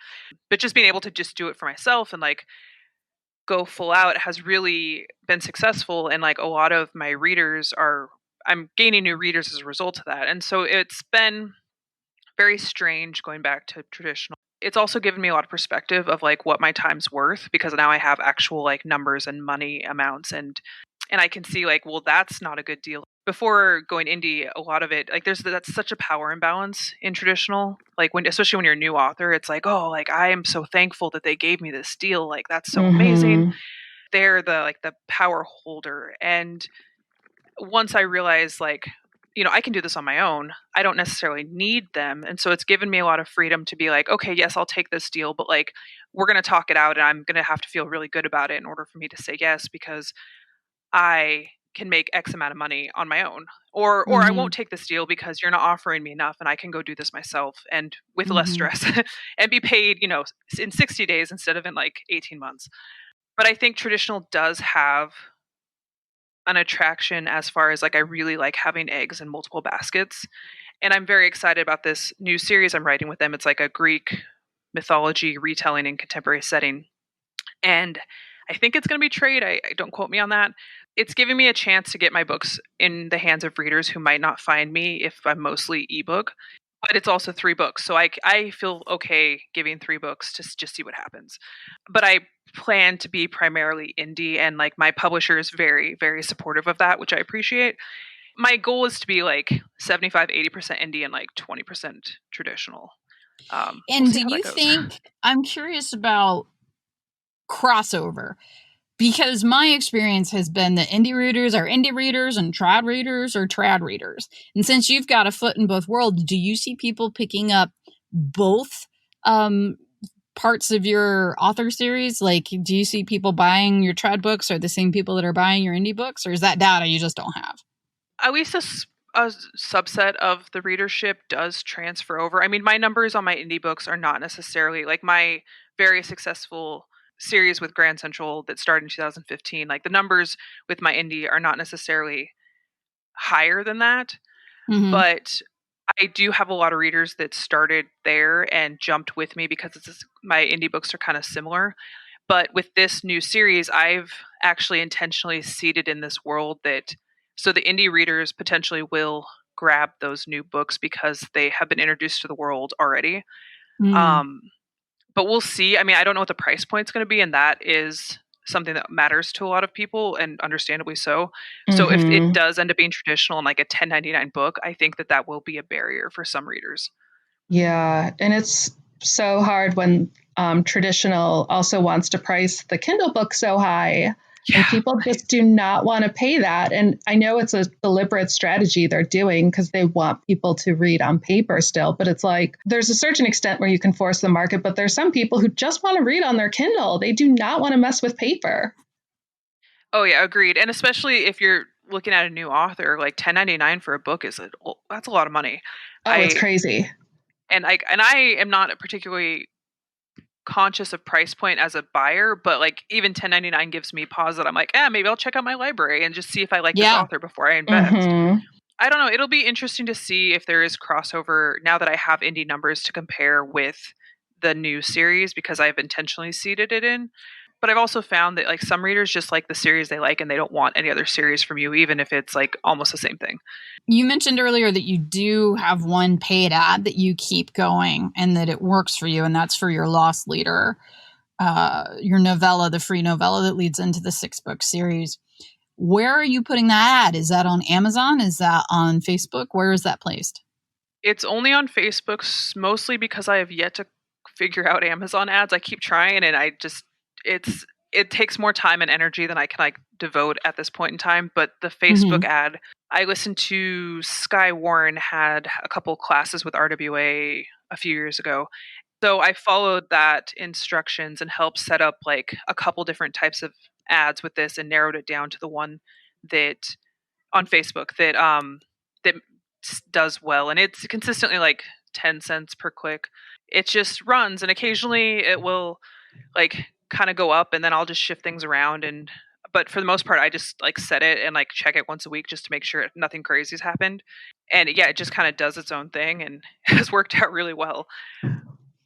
But just being able to just do it for myself and like go full out has really been successful. And like a lot of my readers are, I'm gaining new readers as a result of that. And so it's been very strange going back to traditional. It's also given me a lot of perspective of like what my time's worth, because now I have actual like numbers and money amounts, and I can see like, well, that's not a good deal. Before going indie, a lot of it like that's such a power imbalance in traditional. Like, when, especially when you're a new author, it's like, oh, like, I am so thankful that they gave me this deal. Like, that's so amazing. Mm-hmm. They're the power holder. And once I realized, like, I can do this on my own, I don't necessarily need them. And so it's given me a lot of freedom to be like, okay, yes, I'll take this deal, but like, we're going to talk it out and I'm going to have to feel really good about it in order for me to say yes, because I can make X amount of money on my own. Or I Mm-hmm. won't take this deal because you're not offering me enough and I can go do this myself and with less Mm-hmm. stress and be paid, in 60 days instead of in like 18 months. But I think traditional does have an attraction as far as like, I really like having eggs in multiple baskets. And I'm very excited about this new series I'm writing with them. It's like a Greek mythology retelling in contemporary setting. And I think it's going to be trade. I don't quote me on that. It's giving me a chance to get my books in the hands of readers who might not find me if I'm mostly ebook. But it's also 3 books, so I feel okay giving 3 books to just see what happens. But I plan to be primarily indie, and like, my publisher is very, very supportive of that, which I appreciate. My goal is to be like 75-80% indie and like 20% traditional. We'll And see do how that you goes. think, I'm curious about crossover, because my experience has been that indie readers are indie readers and trad readers are trad readers. And since you've got a foot in both worlds, do you see people picking up both parts of your author series? Like, do you see people buying your trad books are the same people that are buying your indie books, or is that data you just don't have? At least a subset of the readership does transfer over. I mean, my numbers on my indie books are not necessarily like my very successful series with Grand Central that started in 2015. Like, the numbers with my indie are not necessarily higher than that, Mm-hmm. but I do have a lot of readers that started there and jumped with me because my indie books are kind of similar. But with this new series, I've actually intentionally seeded in this world that, so the indie readers potentially will grab those new books because they have been introduced to the world already. Mm. Um, but we'll see. I mean, I don't know what the price point's going to be, and that is something that matters to a lot of people, and understandably so. So if it Mm-hmm. does end up being traditional and like a 10.99 book, I think that will be a barrier for some readers. Yeah, and it's so hard when traditional also wants to price the Kindle book so high, and Yeah, people just do not want to pay that. And I know it's a deliberate strategy they're doing because they want people to read on paper still, but it's like there's a certain extent where you can force the market, but there's some people who just want to read on their Kindle. They do not want to mess with paper. oh yeah, agreed. And especially if you're looking at a new author, like 10.99 for a book that's a lot of money. Oh, it's I crazy. and I am not particularly conscious of price point as a buyer, but like, even 10.99 gives me pause that I'm like, maybe I'll check out my library and just see if I like this Yeah. author before I invest. Mm-hmm. I don't know. It'll be interesting to see if there is crossover now that I have indie numbers to compare with the new series, because I've intentionally seeded it in. But I've also found that like some readers just like the series they like and they don't want any other series from you, even if it's like almost the same thing. You mentioned earlier that you do have one paid ad that you keep going and that it works for you, and that's for your Lost Leader, your novella, the free novella that leads into the 6-book series. Where are you putting that ad? Is that on Amazon? Is that on Facebook? Where is that placed? It's only on Facebook, mostly because I have yet to figure out Amazon ads. I keep trying, and it takes more time and energy than I can like devote at this point in time. But the Facebook ad, I listened to Sky Warren had a couple classes with RWA a few years ago. So I followed that instructions and helped set up like a couple different types of ads with this and narrowed it down to the one that on Facebook that does well, and it's consistently like 10 cents per click. It just runs, and occasionally it will like kind of go up, and then I'll just shift things around. And but for the most part, I just like set it and like check it once a week just to make sure nothing crazy's happened. And yeah, it just kind of does its own thing and has worked out really well.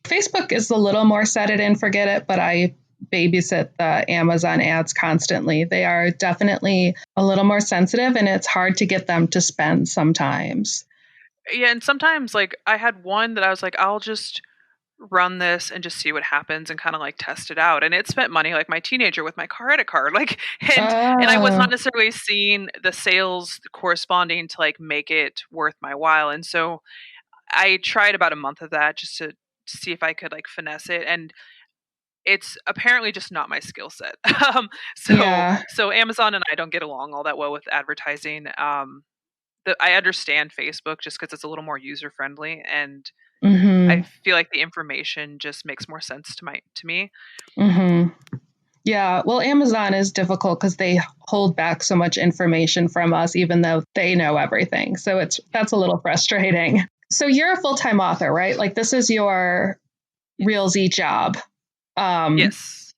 Facebook is a little more set it and forget it, but I babysit the Amazon ads constantly. They are definitely a little more sensitive, and it's hard to get them to spend sometimes. Yeah, and sometimes like I had one that I was like, I'll just run this and just see what happens and kind of like test it out. And it spent money like my teenager with my credit card. Like and I was not necessarily seeing the sales corresponding to like make it worth my while. And so I tried about a month of that just to see if I could like finesse it. And it's apparently just not my skill set. So Amazon and I don't get along all that well with advertising. I understand Facebook just because it's a little more user friendly, and I feel like the information just makes more sense to me. Yeah, well, Amazon is difficult because they hold back so much information from us, even though they know everything. So that's a little frustrating. So you're a full-time author, right? Like this is your realsy job. Yes.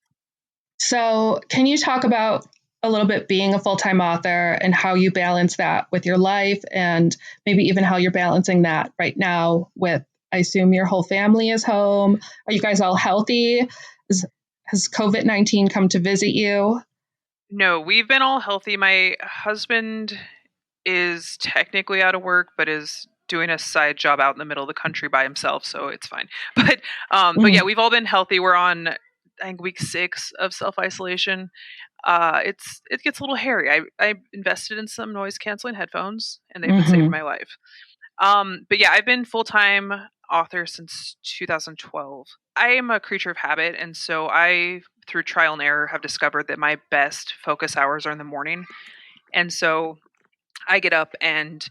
So can you talk about a little bit being a full-time author and how you balance that with your life, and maybe even how you're balancing that right now with, I assume your whole family is home. Are you guys all healthy? Has COVID-19 come to visit you? No, we've been all healthy. My husband is technically out of work, but is doing a side job out in the middle of the country by himself, so it's fine. But yeah, we've all been healthy. We're on, I think, week 6 of self-isolation. It gets a little hairy. I invested in some noise canceling headphones, and they've been saving my life. But yeah, I've been full-time author since 2012. I am a creature of habit, and so I, through trial and error, have discovered that my best focus hours are in the morning. And so I get up and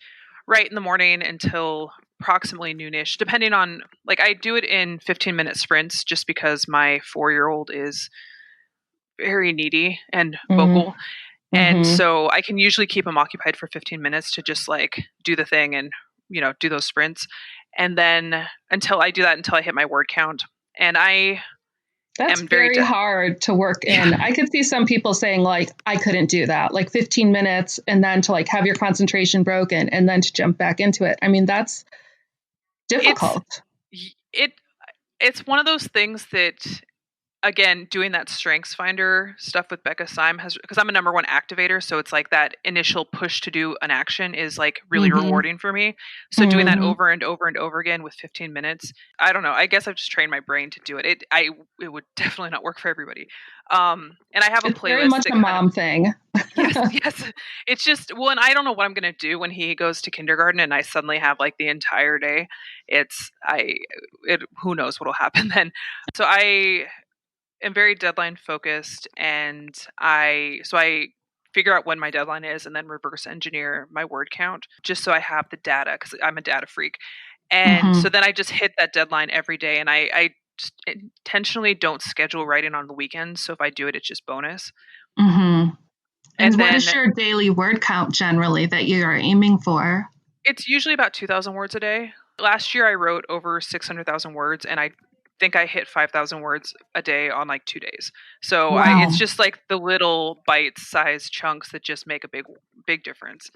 write in the morning until approximately noonish, depending on, like, I do it in 15-minute sprints just because my 4-year-old is very needy and vocal. And so I can usually keep him occupied for 15 minutes to just like do the thing and, do those sprints. And then until I hit my word count. And that's very hard to work in. I could see some people saying like, I couldn't do that, like 15 minutes and then to like have your concentration broken and then to jump back into it. I mean, that's difficult. It's one of those things that, again, doing that strengths finder stuff with Becca Syme because I'm a number 1 activator. So it's like that initial push to do an action is like really rewarding for me. So doing that over and over and over again with 15 minutes, I don't know. I guess I've just trained my brain to do it. It would definitely not work for everybody. And I have a playlist. Very much a mom thing. Yes. It's just, well, and I don't know what I'm going to do when he goes to kindergarten and I suddenly have like the entire day. Who knows what'll happen then. So I am very deadline focused, and I figure out when my deadline is and then reverse engineer my word count just so I have the data because I'm a data freak. And so then I just hit that deadline every day, and I just intentionally don't schedule writing on the weekends. So if I do it, it's just bonus. And what is your daily word count generally that you are aiming for? It's usually about 2,000 words a day. Last year I wrote over 600,000 words, and I think I hit 5,000 words a day on like 2 days. So it's just like the little bite-sized chunks that just make a big difference.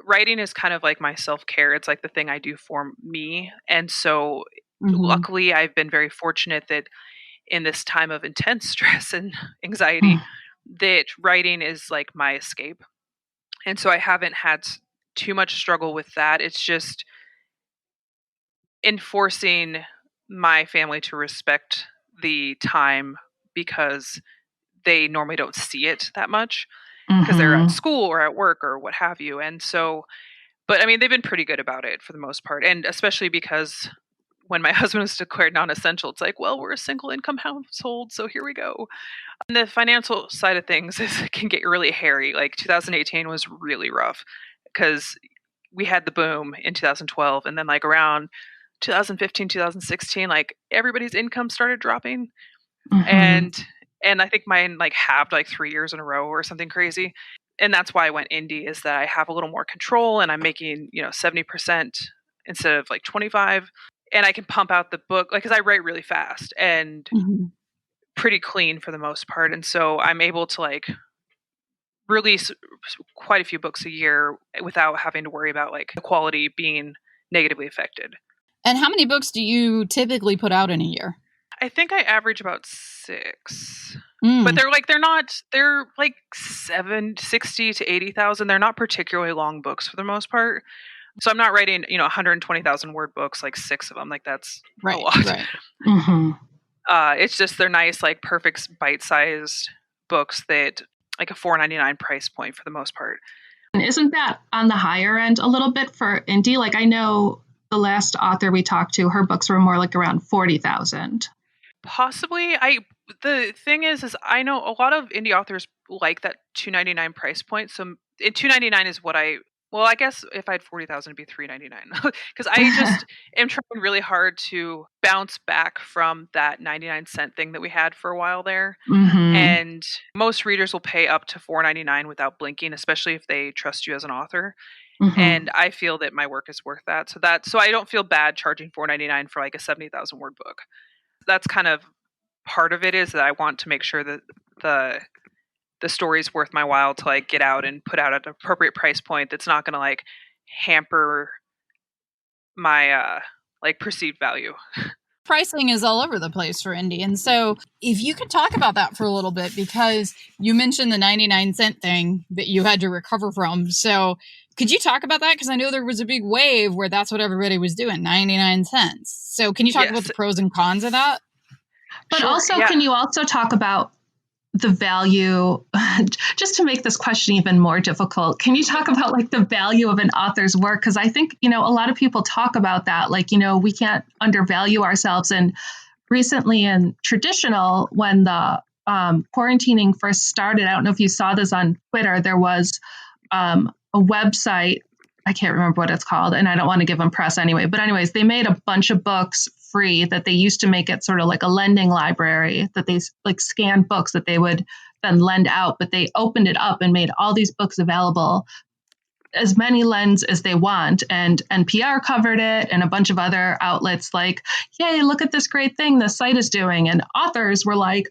Writing is kind of like my self-care. It's like the thing I do for me. And so luckily I've been very fortunate that in this time of intense stress and anxiety, that writing is like my escape. And so I haven't had too much struggle with that. It's just enforcing my family to respect the time, because they normally don't see it that much because they're at school or at work or what have you. And so, but I mean, they've been pretty good about it for the most part. And especially because when my husband was declared non-essential, it's like, well, we're a single income household, so here we go. And the financial side of things can get really hairy. Like 2018 was really rough because we had the boom in 2012, and then like around 2015, 2016, like everybody's income started dropping. And I think mine like halved like 3 years in a row or something crazy. And that's why I went indie, is that I have a little more control, and I'm making, 70% instead of like 25. And I can pump out the book, like, cause I write really fast and pretty clean for the most part. And so I'm able to like release quite a few books a year without having to worry about like the quality being negatively affected. And how many books do you typically put out in a year? I think I average about 6, but they're like 60 to 80,000. They're not particularly long books for the most part. So I'm not writing, 120,000 word books, like 6 of them. Like that's a lot. Right. It's just, they're nice, like perfect bite-sized books that like a $4.99 price point for the most part. And isn't that on the higher end a little bit for indie? Like I know the last author we talked to, her books were more like around 40,000. Possibly. The thing is I know a lot of indie authors like that $2.99 price point. So $2.99 is what I guess if I had 40,000, it'd be $3.99 because I just am trying really hard to bounce back from that 99-cent thing that we had for a while there. And most readers will pay up to $4.99 without blinking, especially if they trust you as an author. And I feel that my work is worth that. So I don't feel bad charging $4.99 for like a 70,000 word book. That's kind of part of it, is that I want to make sure that the story's worth my while to like get out and put out at an appropriate price point that's not going to like hamper my like perceived value. Pricing is all over the place for indie. And so if you could talk about that for a little bit, because you mentioned the 99-cent thing that you had to recover from. So could you talk about that? Because I know there was a big wave where that's what everybody was doing, 99 cents. So can you talk about the pros and cons of that? But can you also talk about the value, just to make this question even more difficult, can you talk about like the value of an author's work? Because I think, a lot of people talk about that, like, we can't undervalue ourselves. And recently in traditional, when the quarantining first started, I don't know if you saw this on Twitter, there was a website, I can't remember what it's called, and I don't want to give them press anyway. But anyways, they made a bunch of books free that they used to make it sort of like a lending library, that they like scanned books that they would then lend out. But they opened it up and made all these books available, as many lends as they want. And NPR covered it, and a bunch of other outlets like, yay, look at this great thing the site is doing. And authors were like,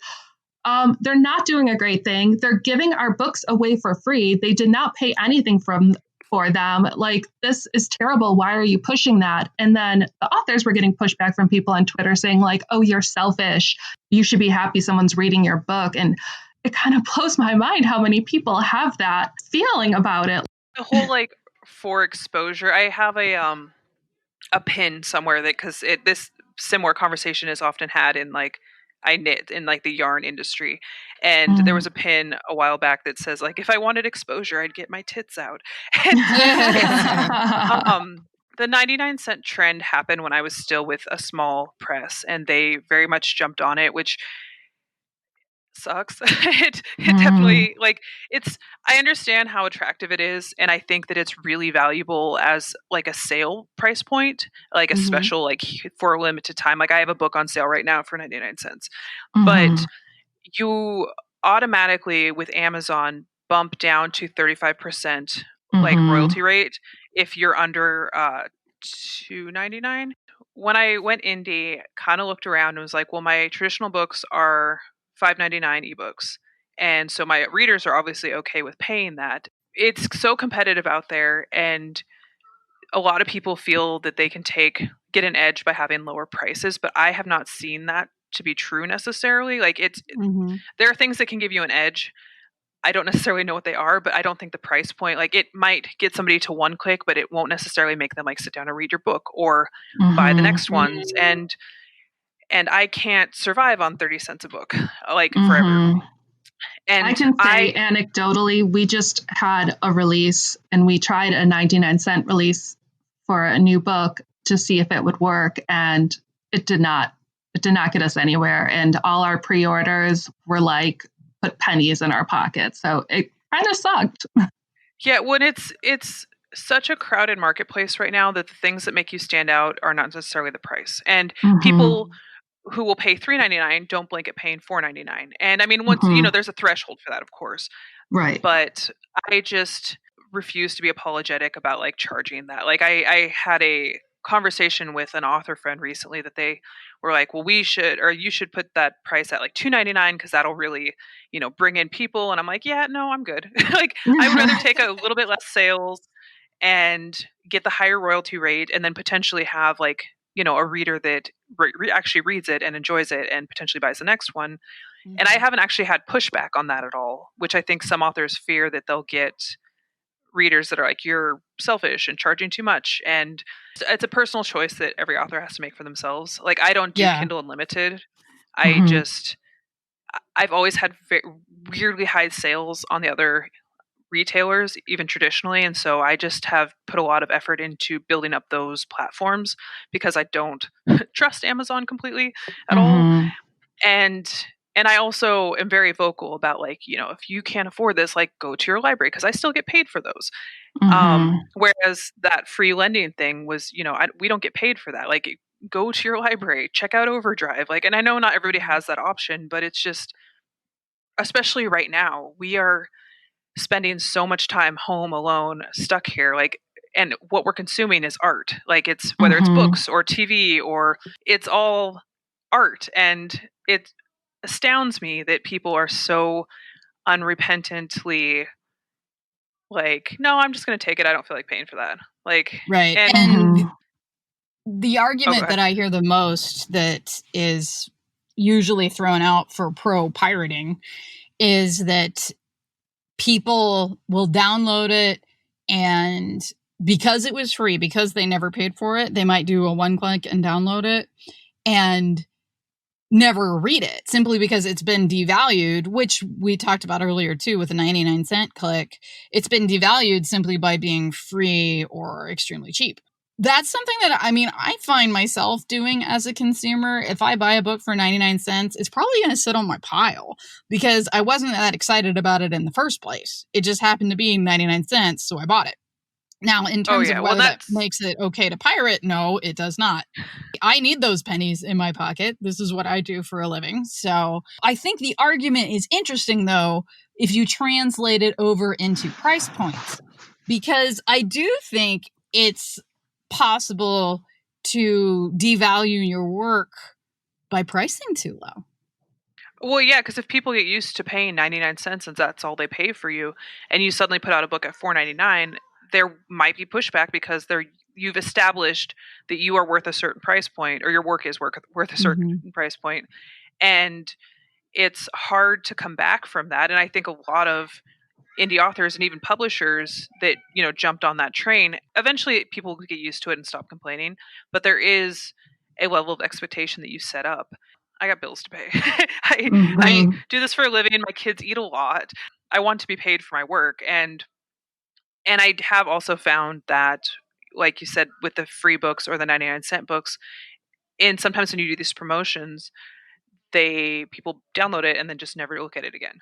they're not doing a great thing. They're giving our books away for free. They did not pay anything for them. Like, this is terrible. Why are you pushing that? And then the authors were getting pushback from people on Twitter saying like, oh, you're selfish. You should be happy someone's reading your book. And it kind of blows my mind how many people have that feeling about it. The whole like for exposure. I have a pin somewhere that, because this similar conversation is often had in like, I knit in like the yarn industry. And there was a pin a while back that says like, if I wanted exposure, I'd get my tits out. And, the 99-cent trend happened when I was still with a small press, and they very much jumped on it, which sucks. It definitely, like, I understand how attractive it is, and I think that it's really valuable as like a sale price point, like a special, like for a limited time. Like I have a book on sale right now for 99 cents. But you automatically with Amazon bump down to 35% like royalty rate if you're under $2.99. When I went indie, kind of looked around and was like, well, my traditional books are $5.99 ebooks. And so my readers are obviously okay with paying that. It's so competitive out there, and a lot of people feel that they can get an edge by having lower prices, but I have not seen that to be true necessarily. Like there are things that can give you an edge. I don't necessarily know what they are, but I don't think the price point, like it might get somebody to one click, but it won't necessarily make them like sit down and read your book or buy the next ones. And I can't survive on 30 cents a book, like forever. And I can say anecdotally, we just had a release and we tried a 99-cent release for a new book to see if it would work. And it did not get us anywhere. And all our pre-orders were like, put pennies in our pockets. So it kind of sucked. Yeah. When it's such a crowded marketplace right now that the things that make you stand out are not necessarily the price. And people who will pay $3.99 don't blanket paying $4.99. And I mean, once there's a threshold for that, of course. Right. But I just refuse to be apologetic about like charging that. Like I had a conversation with an author friend recently that they were like, well, you should put that price at like $2.99 because that'll really, bring in people. And I'm like, yeah, no, I'm good. Like I would rather take a little bit less sales and get the higher royalty rate and then potentially have like, a reader that actually reads it and enjoys it and potentially buys the next one. And I haven't actually had pushback on that at all, which I think some authors fear that they'll get readers that are like, you're selfish and charging too much. And it's a personal choice that every author has to make for themselves. Like I don't do Kindle Unlimited. I've always had weirdly high sales on the other retailers, even traditionally. And so I just have put a lot of effort into building up those platforms because I don't trust Amazon completely at all. And I also am very vocal about like, if you can't afford this, like go to your library because I still get paid for those. Whereas that free lending thing was, we don't get paid for that. Like go to your library, check out Overdrive. Like, and I know not everybody has that option, but it's just, especially right now, we are spending so much time home alone, stuck here, like, and what we're consuming is art. Like it's whether it's books or TV or it's all art. And it astounds me that people are so unrepentantly like, no, I'm just going to take it. I don't feel like paying for that. Like, right. And the argument that I hear the most that is usually thrown out for pro pirating is that people will download it, and because it was free, because they never paid for it, they might do a one click and download it and never read it simply because it's been devalued, which we talked about earlier too with a 99-cent click. It's been devalued simply by being free or extremely cheap. That's something that, I find myself doing as a consumer. If I buy a book for 99 cents, it's probably going to sit on my pile because I wasn't that excited about it in the first place. It just happened to be 99 cents, so I bought it. Now, in terms of whether that makes it okay to pirate, no, it does not. I need those pennies in my pocket. This is what I do for a living. So I think the argument is interesting, though, if you translate it over into price points, because I do think it's possible to devalue your work by pricing too low. Well, yeah, because if people get used to paying 99 cents and that's all they pay for you, and you suddenly put out a book at $4.99, there might be pushback because you've established that you are worth a certain price point, or your work is worth a certain price point, and it's hard to come back from that. And I think a lot of indie authors and even publishers that, jumped on that train, eventually people get used to it and stop complaining. But there is a level of expectation that you set up. I got bills to pay. I do this for a living. My kids eat a lot. I want to be paid for my work. And I have also found that, like you said, with the free books or the 99-cent books, and sometimes when you do these promotions, people download it and then just never look at it again.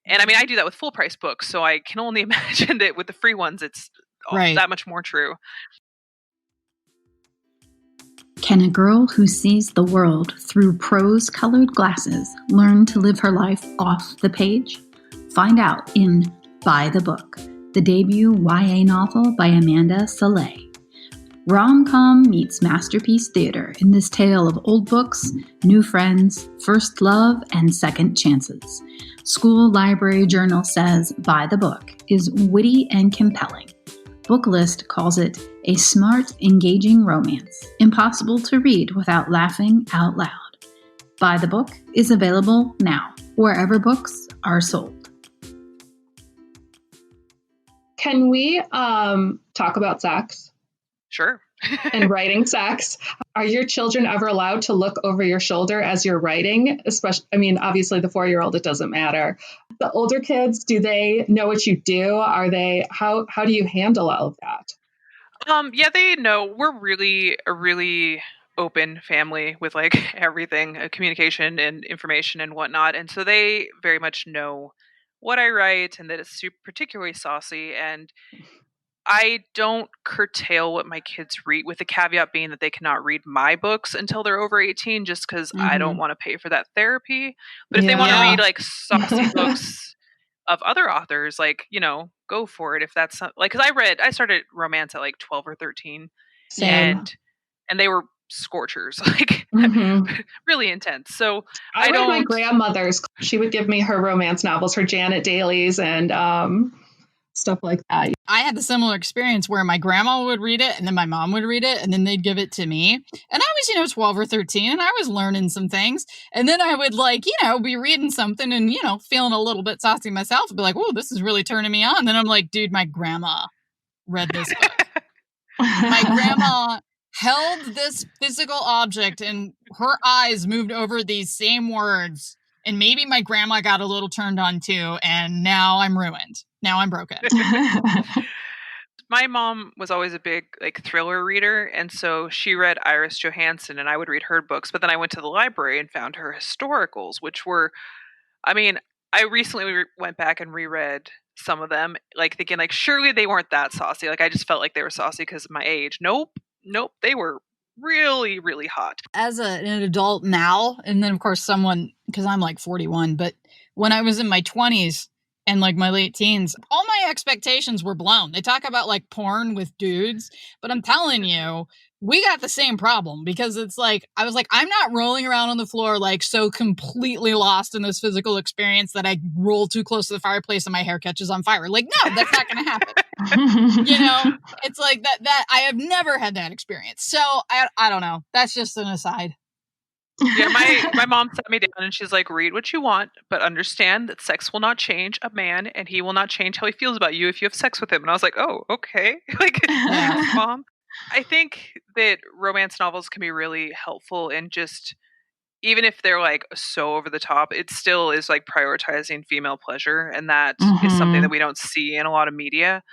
And I do that with full price books, so I can only imagine that with the free ones, it's that much more true. Can a girl who sees the world through prose-colored glasses learn to live her life off the page? Find out in By the Book, the debut YA novel by Amanda Sellet. Rom-com meets masterpiece theater in this tale of old books, new friends, first love, and second chances. School Library Journal says By the Book is witty and compelling. Booklist calls it a smart, engaging romance, impossible to read without laughing out loud. Buy the Book is available now, wherever books are sold. Can we talk about sex? Sure. And writing sex? Are your children ever allowed to look over your shoulder as you're writing? Especially, I mean, obviously the 4-year-old, it doesn't matter. The older kids, do they know what you do? How do you handle all of that? Yeah, they know. We're really a really open family with like everything, communication and information and whatnot. And so they very much know what I write and that it's particularly saucy. And I don't curtail what my kids read, with the caveat being that they cannot read my books until they're over 18, just because I don't want to pay for that therapy. But if they want to read like saucy books of other authors, like, go for it. If that's like, because I started romance at like 12 or 13. Same. And they were scorchers, like really intense. So I read my grandmother's. She would give me her romance novels, her Janet Dailies and stuff like that. I had the similar experience where my grandma would read it and then my mom would read it and then they'd give it to me. And I was, 12 or 13 and I was learning some things. And then I would be reading something and, feeling a little bit saucy myself and be like, oh, this is really turning me on. And then I'm like, dude, my grandma read this book. My grandma held this physical object and her eyes moved over these same words. And maybe my grandma got a little turned on too. And now I'm ruined. Now I'm broken. My mom was always a big thriller reader. And so she read Iris Johansen and I would read her books. But then I went to the library and found her historicals, which were, I recently went back and reread some of them, thinking surely they weren't that saucy. I just felt like they were saucy because of my age. Nope. They were really, really hot. As an adult now, and then of course because I'm 41, but when I was in my 20s and my late teens, all my expectations were blown. They talk about porn with dudes, but I'm telling you, we got the same problem because it's I was I'm not rolling around on the floor so completely lost in this physical experience that I roll too close to the fireplace and my hair catches on fire. No, that's not going to happen. It's that I have never had that experience. So I don't know. That's just an aside. Yeah, my mom sat me down and she's like, read what you want, but understand that sex will not change a man and he will not change how he feels about you if you have sex with him. And I was like, oh, okay. Mom. I think that romance novels can be really helpful in just, even if they're so over the top, it still is prioritizing female pleasure. And that is something that we don't see in a lot of media.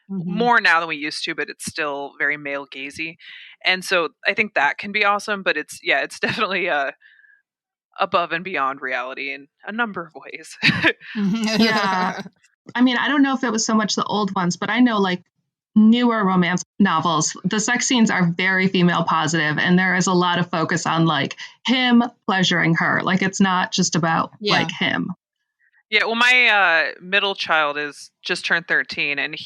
More now than we used to, but it's still very male gazy. And so I think that can be awesome, but it's definitely above and beyond reality in a number of ways. Yeah. I don't know if it was so much the old ones, but I know newer romance novels, the sex scenes are very female positive and there is a lot of focus on him pleasuring her. It's not just about him. Yeah, well, my middle child is just turned 13 and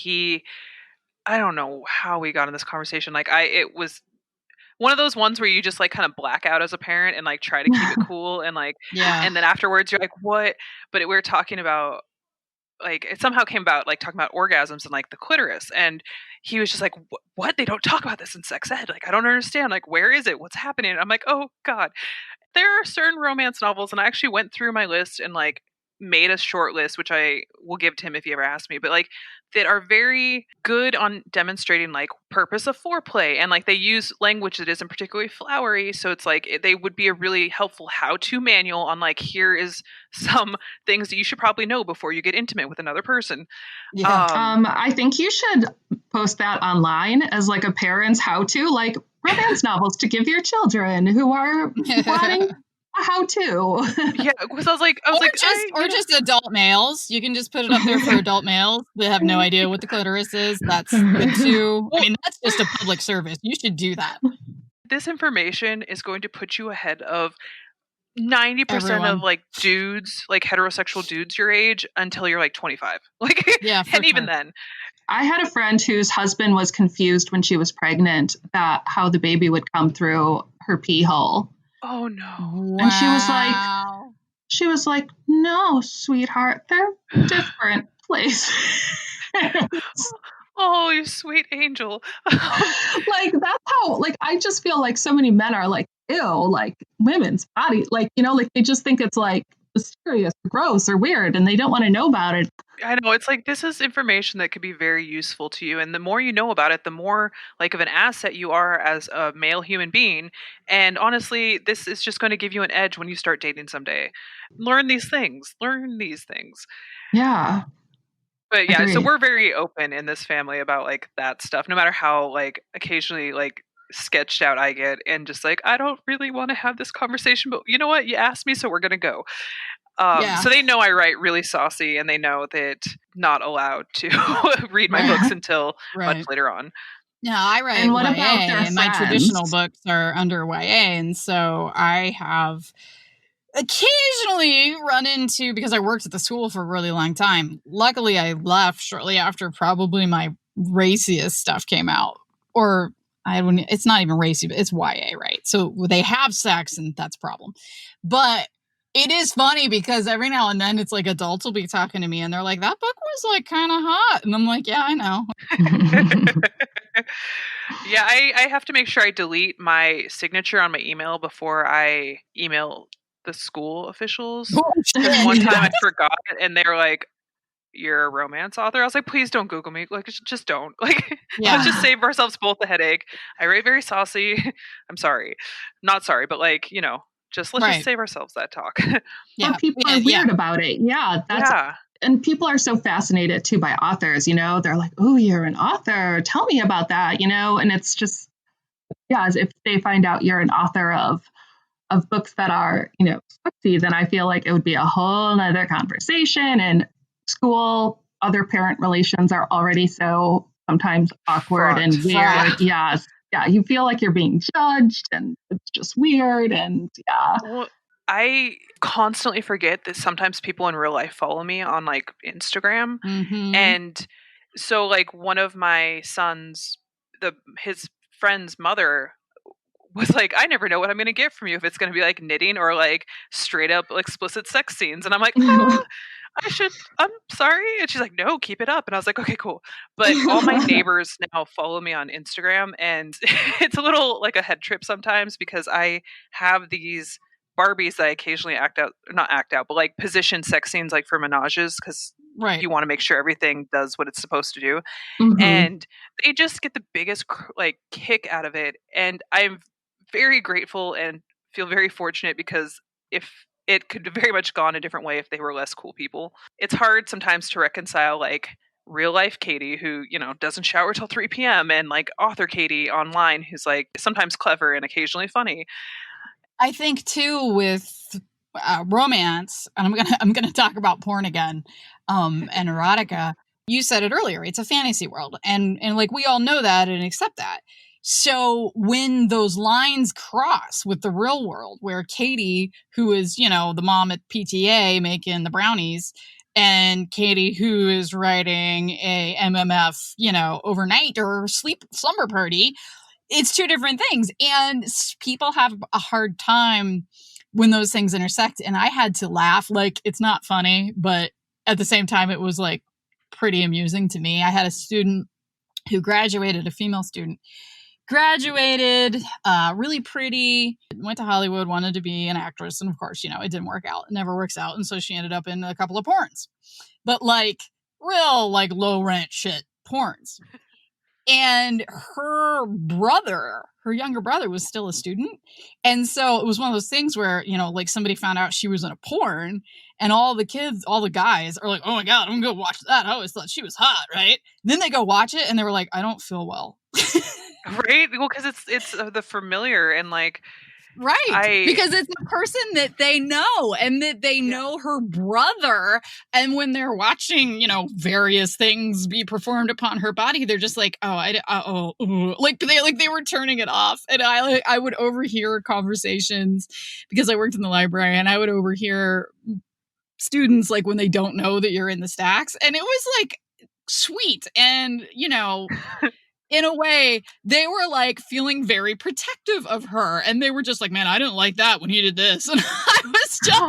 I don't know how we got in this conversation. It was one of those ones where you just kind of black out as a parent and try to keep it cool and and then afterwards you're what? But we were talking about it somehow came about talking about orgasms and the clitoris, and he was just what? They don't talk about this in sex ed. I don't understand. Where is it? What's happening? And I'm oh God. There are certain romance novels, and I actually went through my list and made a short list, which I will give to him if he ever asks me, but that are very good on demonstrating purpose of foreplay, and they use language that isn't particularly flowery, so it's they would be a really helpful how-to manual on here is some things that you should probably know before you get intimate with another person. I think you should post that online as a parent's how-to, romance novels to give your children who are wanting how to. Yeah, because I was just adult males. You can just put it up there for adult males that have no idea what the clitoris is. That's good too. That's just a public service. You should do that. This information is going to put you ahead of 90% of dudes, heterosexual dudes your age until you're 25. Yeah, and even then. I had a friend whose husband was confused when she was pregnant about how the baby would come through her pee hole. Oh no. Wow. And she was like, no, sweetheart, they're different places. Oh, you sweet angel. That's how, I just feel so many men are ew, like women's body, like, like they just think it's like mysterious or gross or weird and they don't want to know about it. I know, it's like this is information that could be very useful to you, and the more you know about it, the more like of an asset you are as a male human being. And honestly, this is just going to give you an edge when you start dating someday. Learn these things. Learn these things. Yeah. But yeah, so Agreed. we're very open in this family about like that stuff, no matter how like occasionally like sketched out I get and just like I don't really want to have this conversation, but you know what? You asked me, so we're gonna go. Yeah. So they know I write really saucy, and they know that not allowed to read my books until much later on. Yeah, I write And what YA, about their and my friends? traditional books are under YA, and so I have occasionally run into, because I worked at the school for a really long time. Luckily, I left shortly after probably my raciest stuff came out, or I wouldn't. It's not even racy, but it's YA, right? So they have sex, and that's a problem. But it is funny because every now and then it's like adults will be talking to me and they're like, that book was like kind of hot. And I'm like, yeah, I know. Yeah, I have to make sure I delete my signature on my email before I email the school officials. Because one time I forgot and they were like, you're a romance author? I was like, please don't Google me. Like, just don't. Like, let's just save ourselves both the headache. I write very saucy. I'm sorry. Not sorry, but like, let's just save ourselves that talk. Or people are weird about it. Yeah. And people are so fascinated too by authors, They're like, oh, you're an author. Tell me about that, And it's just, as if they find out you're an author of books that are, sexy, then I feel like it would be a whole nother conversation. And school, other parent relations are already so sometimes awkward and weird. Yeah, you feel like you're being judged and it's just weird. And Well, I constantly forget that sometimes people in real life follow me on like Instagram. Mm-hmm. And so like one of my sons, his friend's mother was like, I never know what I'm going to get from you, if it's going to be like knitting or like straight up explicit sex scenes. And I'm like, I'm sorry. And she's like, no, keep it up. And I was like, okay, cool. But all my neighbors now follow me on Instagram, and it's a little like a head trip sometimes because I have these Barbies that I occasionally not act out, but like position sex scenes like for menages, because you want to make sure everything does what it's supposed to do. Mm-hmm. And they just get the biggest like kick out of it. And I'm very grateful and feel very fortunate, because if it could have very much gone a different way if they were less cool people. It's hard sometimes to reconcile like real life Katee, who, doesn't shower till 3 p.m. and like author Katee online, who's like sometimes clever and occasionally funny. I think too with romance, and I'm gonna talk about porn again, and erotica. You said it earlier; it's a fantasy world, and like we all know that and accept that. So when those lines cross with the real world, where Katee, who is the mom at PTA making the brownies, and Katee, who is writing a MMF, overnight or slumber party. It's two different things, and people have a hard time when those things intersect. And I had to laugh. Like, it's not funny, but at the same time, it was like pretty amusing to me. I had a student who graduated, a female student, really pretty, went to Hollywood, wanted to be an actress. And of course, it didn't work out. It never works out. And so she ended up in a couple of porns, but like real, like low rent shit porns. And her younger brother was still a student. And so it was one of those things where, like somebody found out she was in a porn, and all the guys are like, oh my God, I'm going to watch that. I always thought she was hot, right? And then they go watch it and they were like, I don't feel well. Right? Well, because it's the familiar and like, right, because it's a person that they know and that they know her brother, and when they're watching various things be performed upon her body, they're just like, like they were turning it off. And I would overhear conversations because I worked in the library, and I would overhear students like when they don't know that you're in the stacks, and it was like sweet, and in a way, they were like feeling very protective of her, and they were just like, man, I didn't like that when he did this. And I was just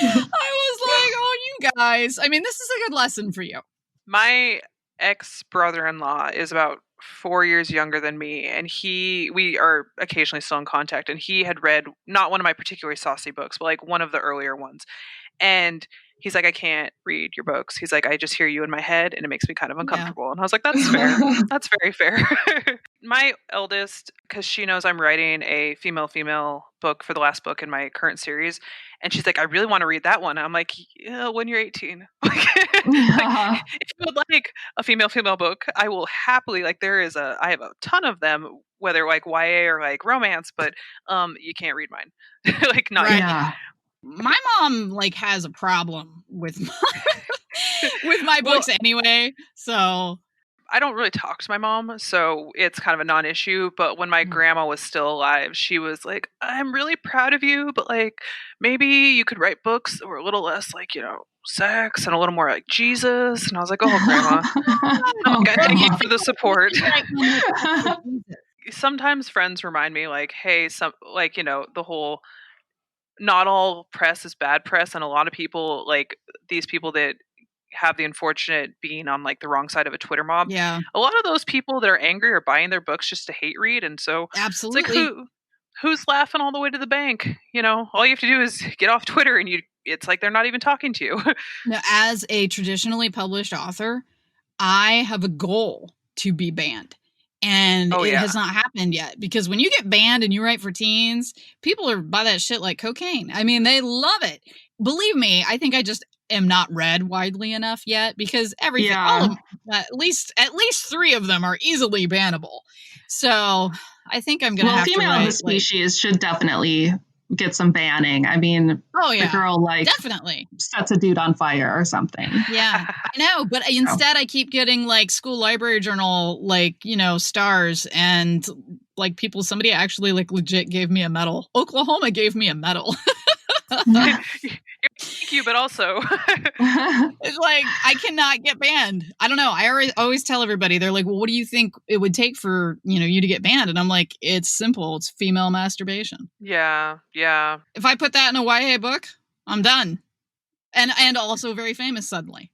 oh, you guys. I mean, this is a good lesson for you. My ex-brother-in-law is about 4 years younger than me, and we are occasionally still in contact, and he had read not one of my particularly saucy books, but like one of the earlier ones. And he's like, I can't read your books. He's like, I just hear you in my head and it makes me kind of uncomfortable. Yeah. And I was like, that's fair. That's very fair. My eldest, because she knows I'm writing a female book for the last book in my current series. And she's like, I really want to read that one. I'm like, yeah, when you're 18. Like, if you would like a female book, I will happily, like I have a ton of them, whether like YA or like romance, but you can't read mine. Like not yet. Yeah. My mom like has a problem with my books anyway, so I don't really talk to my mom, so it's kind of a non-issue. But when my grandma was still alive, she was like, I'm really proud of you, but like maybe you could write books that were a little less like, sex and a little more like Jesus. And I was like, oh, grandma. Thank you for the support. Sometimes friends remind me like, hey, the whole not all press is bad press, and a lot of people, like these people that have the unfortunate being on like the wrong side of a Twitter mob. Yeah. A lot of those people that are angry are buying their books just to hate read. And so absolutely, it's like who's laughing all the way to the bank? All you have to do is get off Twitter and it's like they're not even talking to you. Now, as a traditionally published author, I have a goal to be banned. And it has not happened yet, because when you get banned and you write for teens, people are buy that shit like cocaine. I mean, they love it. Believe me, I think I just am not read widely enough yet, because everything, all of them, at least 3 of them are easily bannable. So I think I'm going to have to write. Female in the species should definitely get some banning. I mean, the girl definitely sets a dude on fire or something. Yeah, I know. But instead I keep getting like school library journal, stars, and like somebody actually like legit gave me a medal. Oklahoma gave me a medal. Thank you, but also it's like I cannot get banned. I don't know. I always tell everybody, they're like, well, what do you think it would take for you to get banned? And I'm like, it's simple. It's female masturbation. Yeah. If I put that in a YA book, I'm done. And also very famous suddenly.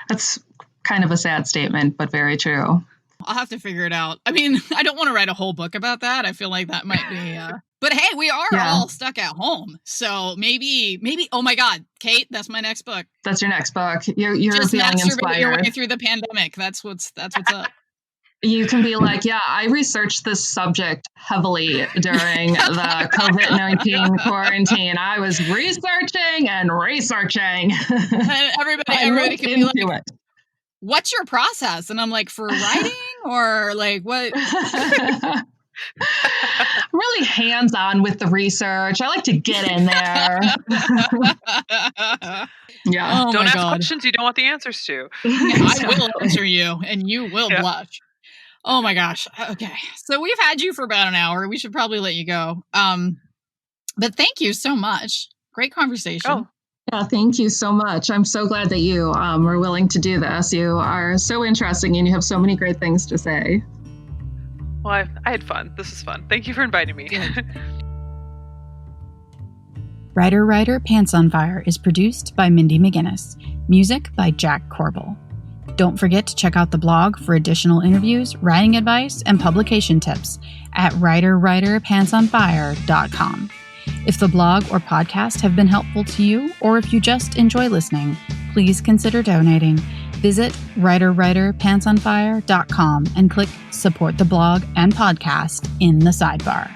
That's kind of a sad statement, but very true. I'll have to figure it out. I mean, I don't want to write a whole book about that. I feel like that might be but hey, we are all stuck at home. So maybe, oh my God, Kate, that's my next book. That's your next book. You're just feeling inspired. Your way through the pandemic. That's what's up. You can be like, I researched this subject heavily during the COVID-19 quarantine. I was researching. And everybody can be like, what's your process? And I'm like, for writing or like what? I'm really hands-on with the research. I like to get in there. Yeah. Don't ask questions you don't want the answers to. I will answer you, and you will blush. Oh my gosh. Okay. So we've had you for about an hour. We should probably let you go. But thank you so much. Great conversation. Oh. Yeah, thank you so much. I'm so glad that you were willing to do this. You are so interesting, and you have so many great things to say. Well, I had fun. This is fun. Thank you for inviting me. Writer, Pants on Fire is produced by Mindy McGinnis. Music by Jack Corbel. Don't forget to check out the blog for additional interviews, writing advice, and publication tips at writerpantsonfire.com. If the blog or podcast have been helpful to you, or if you just enjoy listening, please consider donating. Visit writerpantsonfire.com and click Support the Blog and Podcast in the sidebar.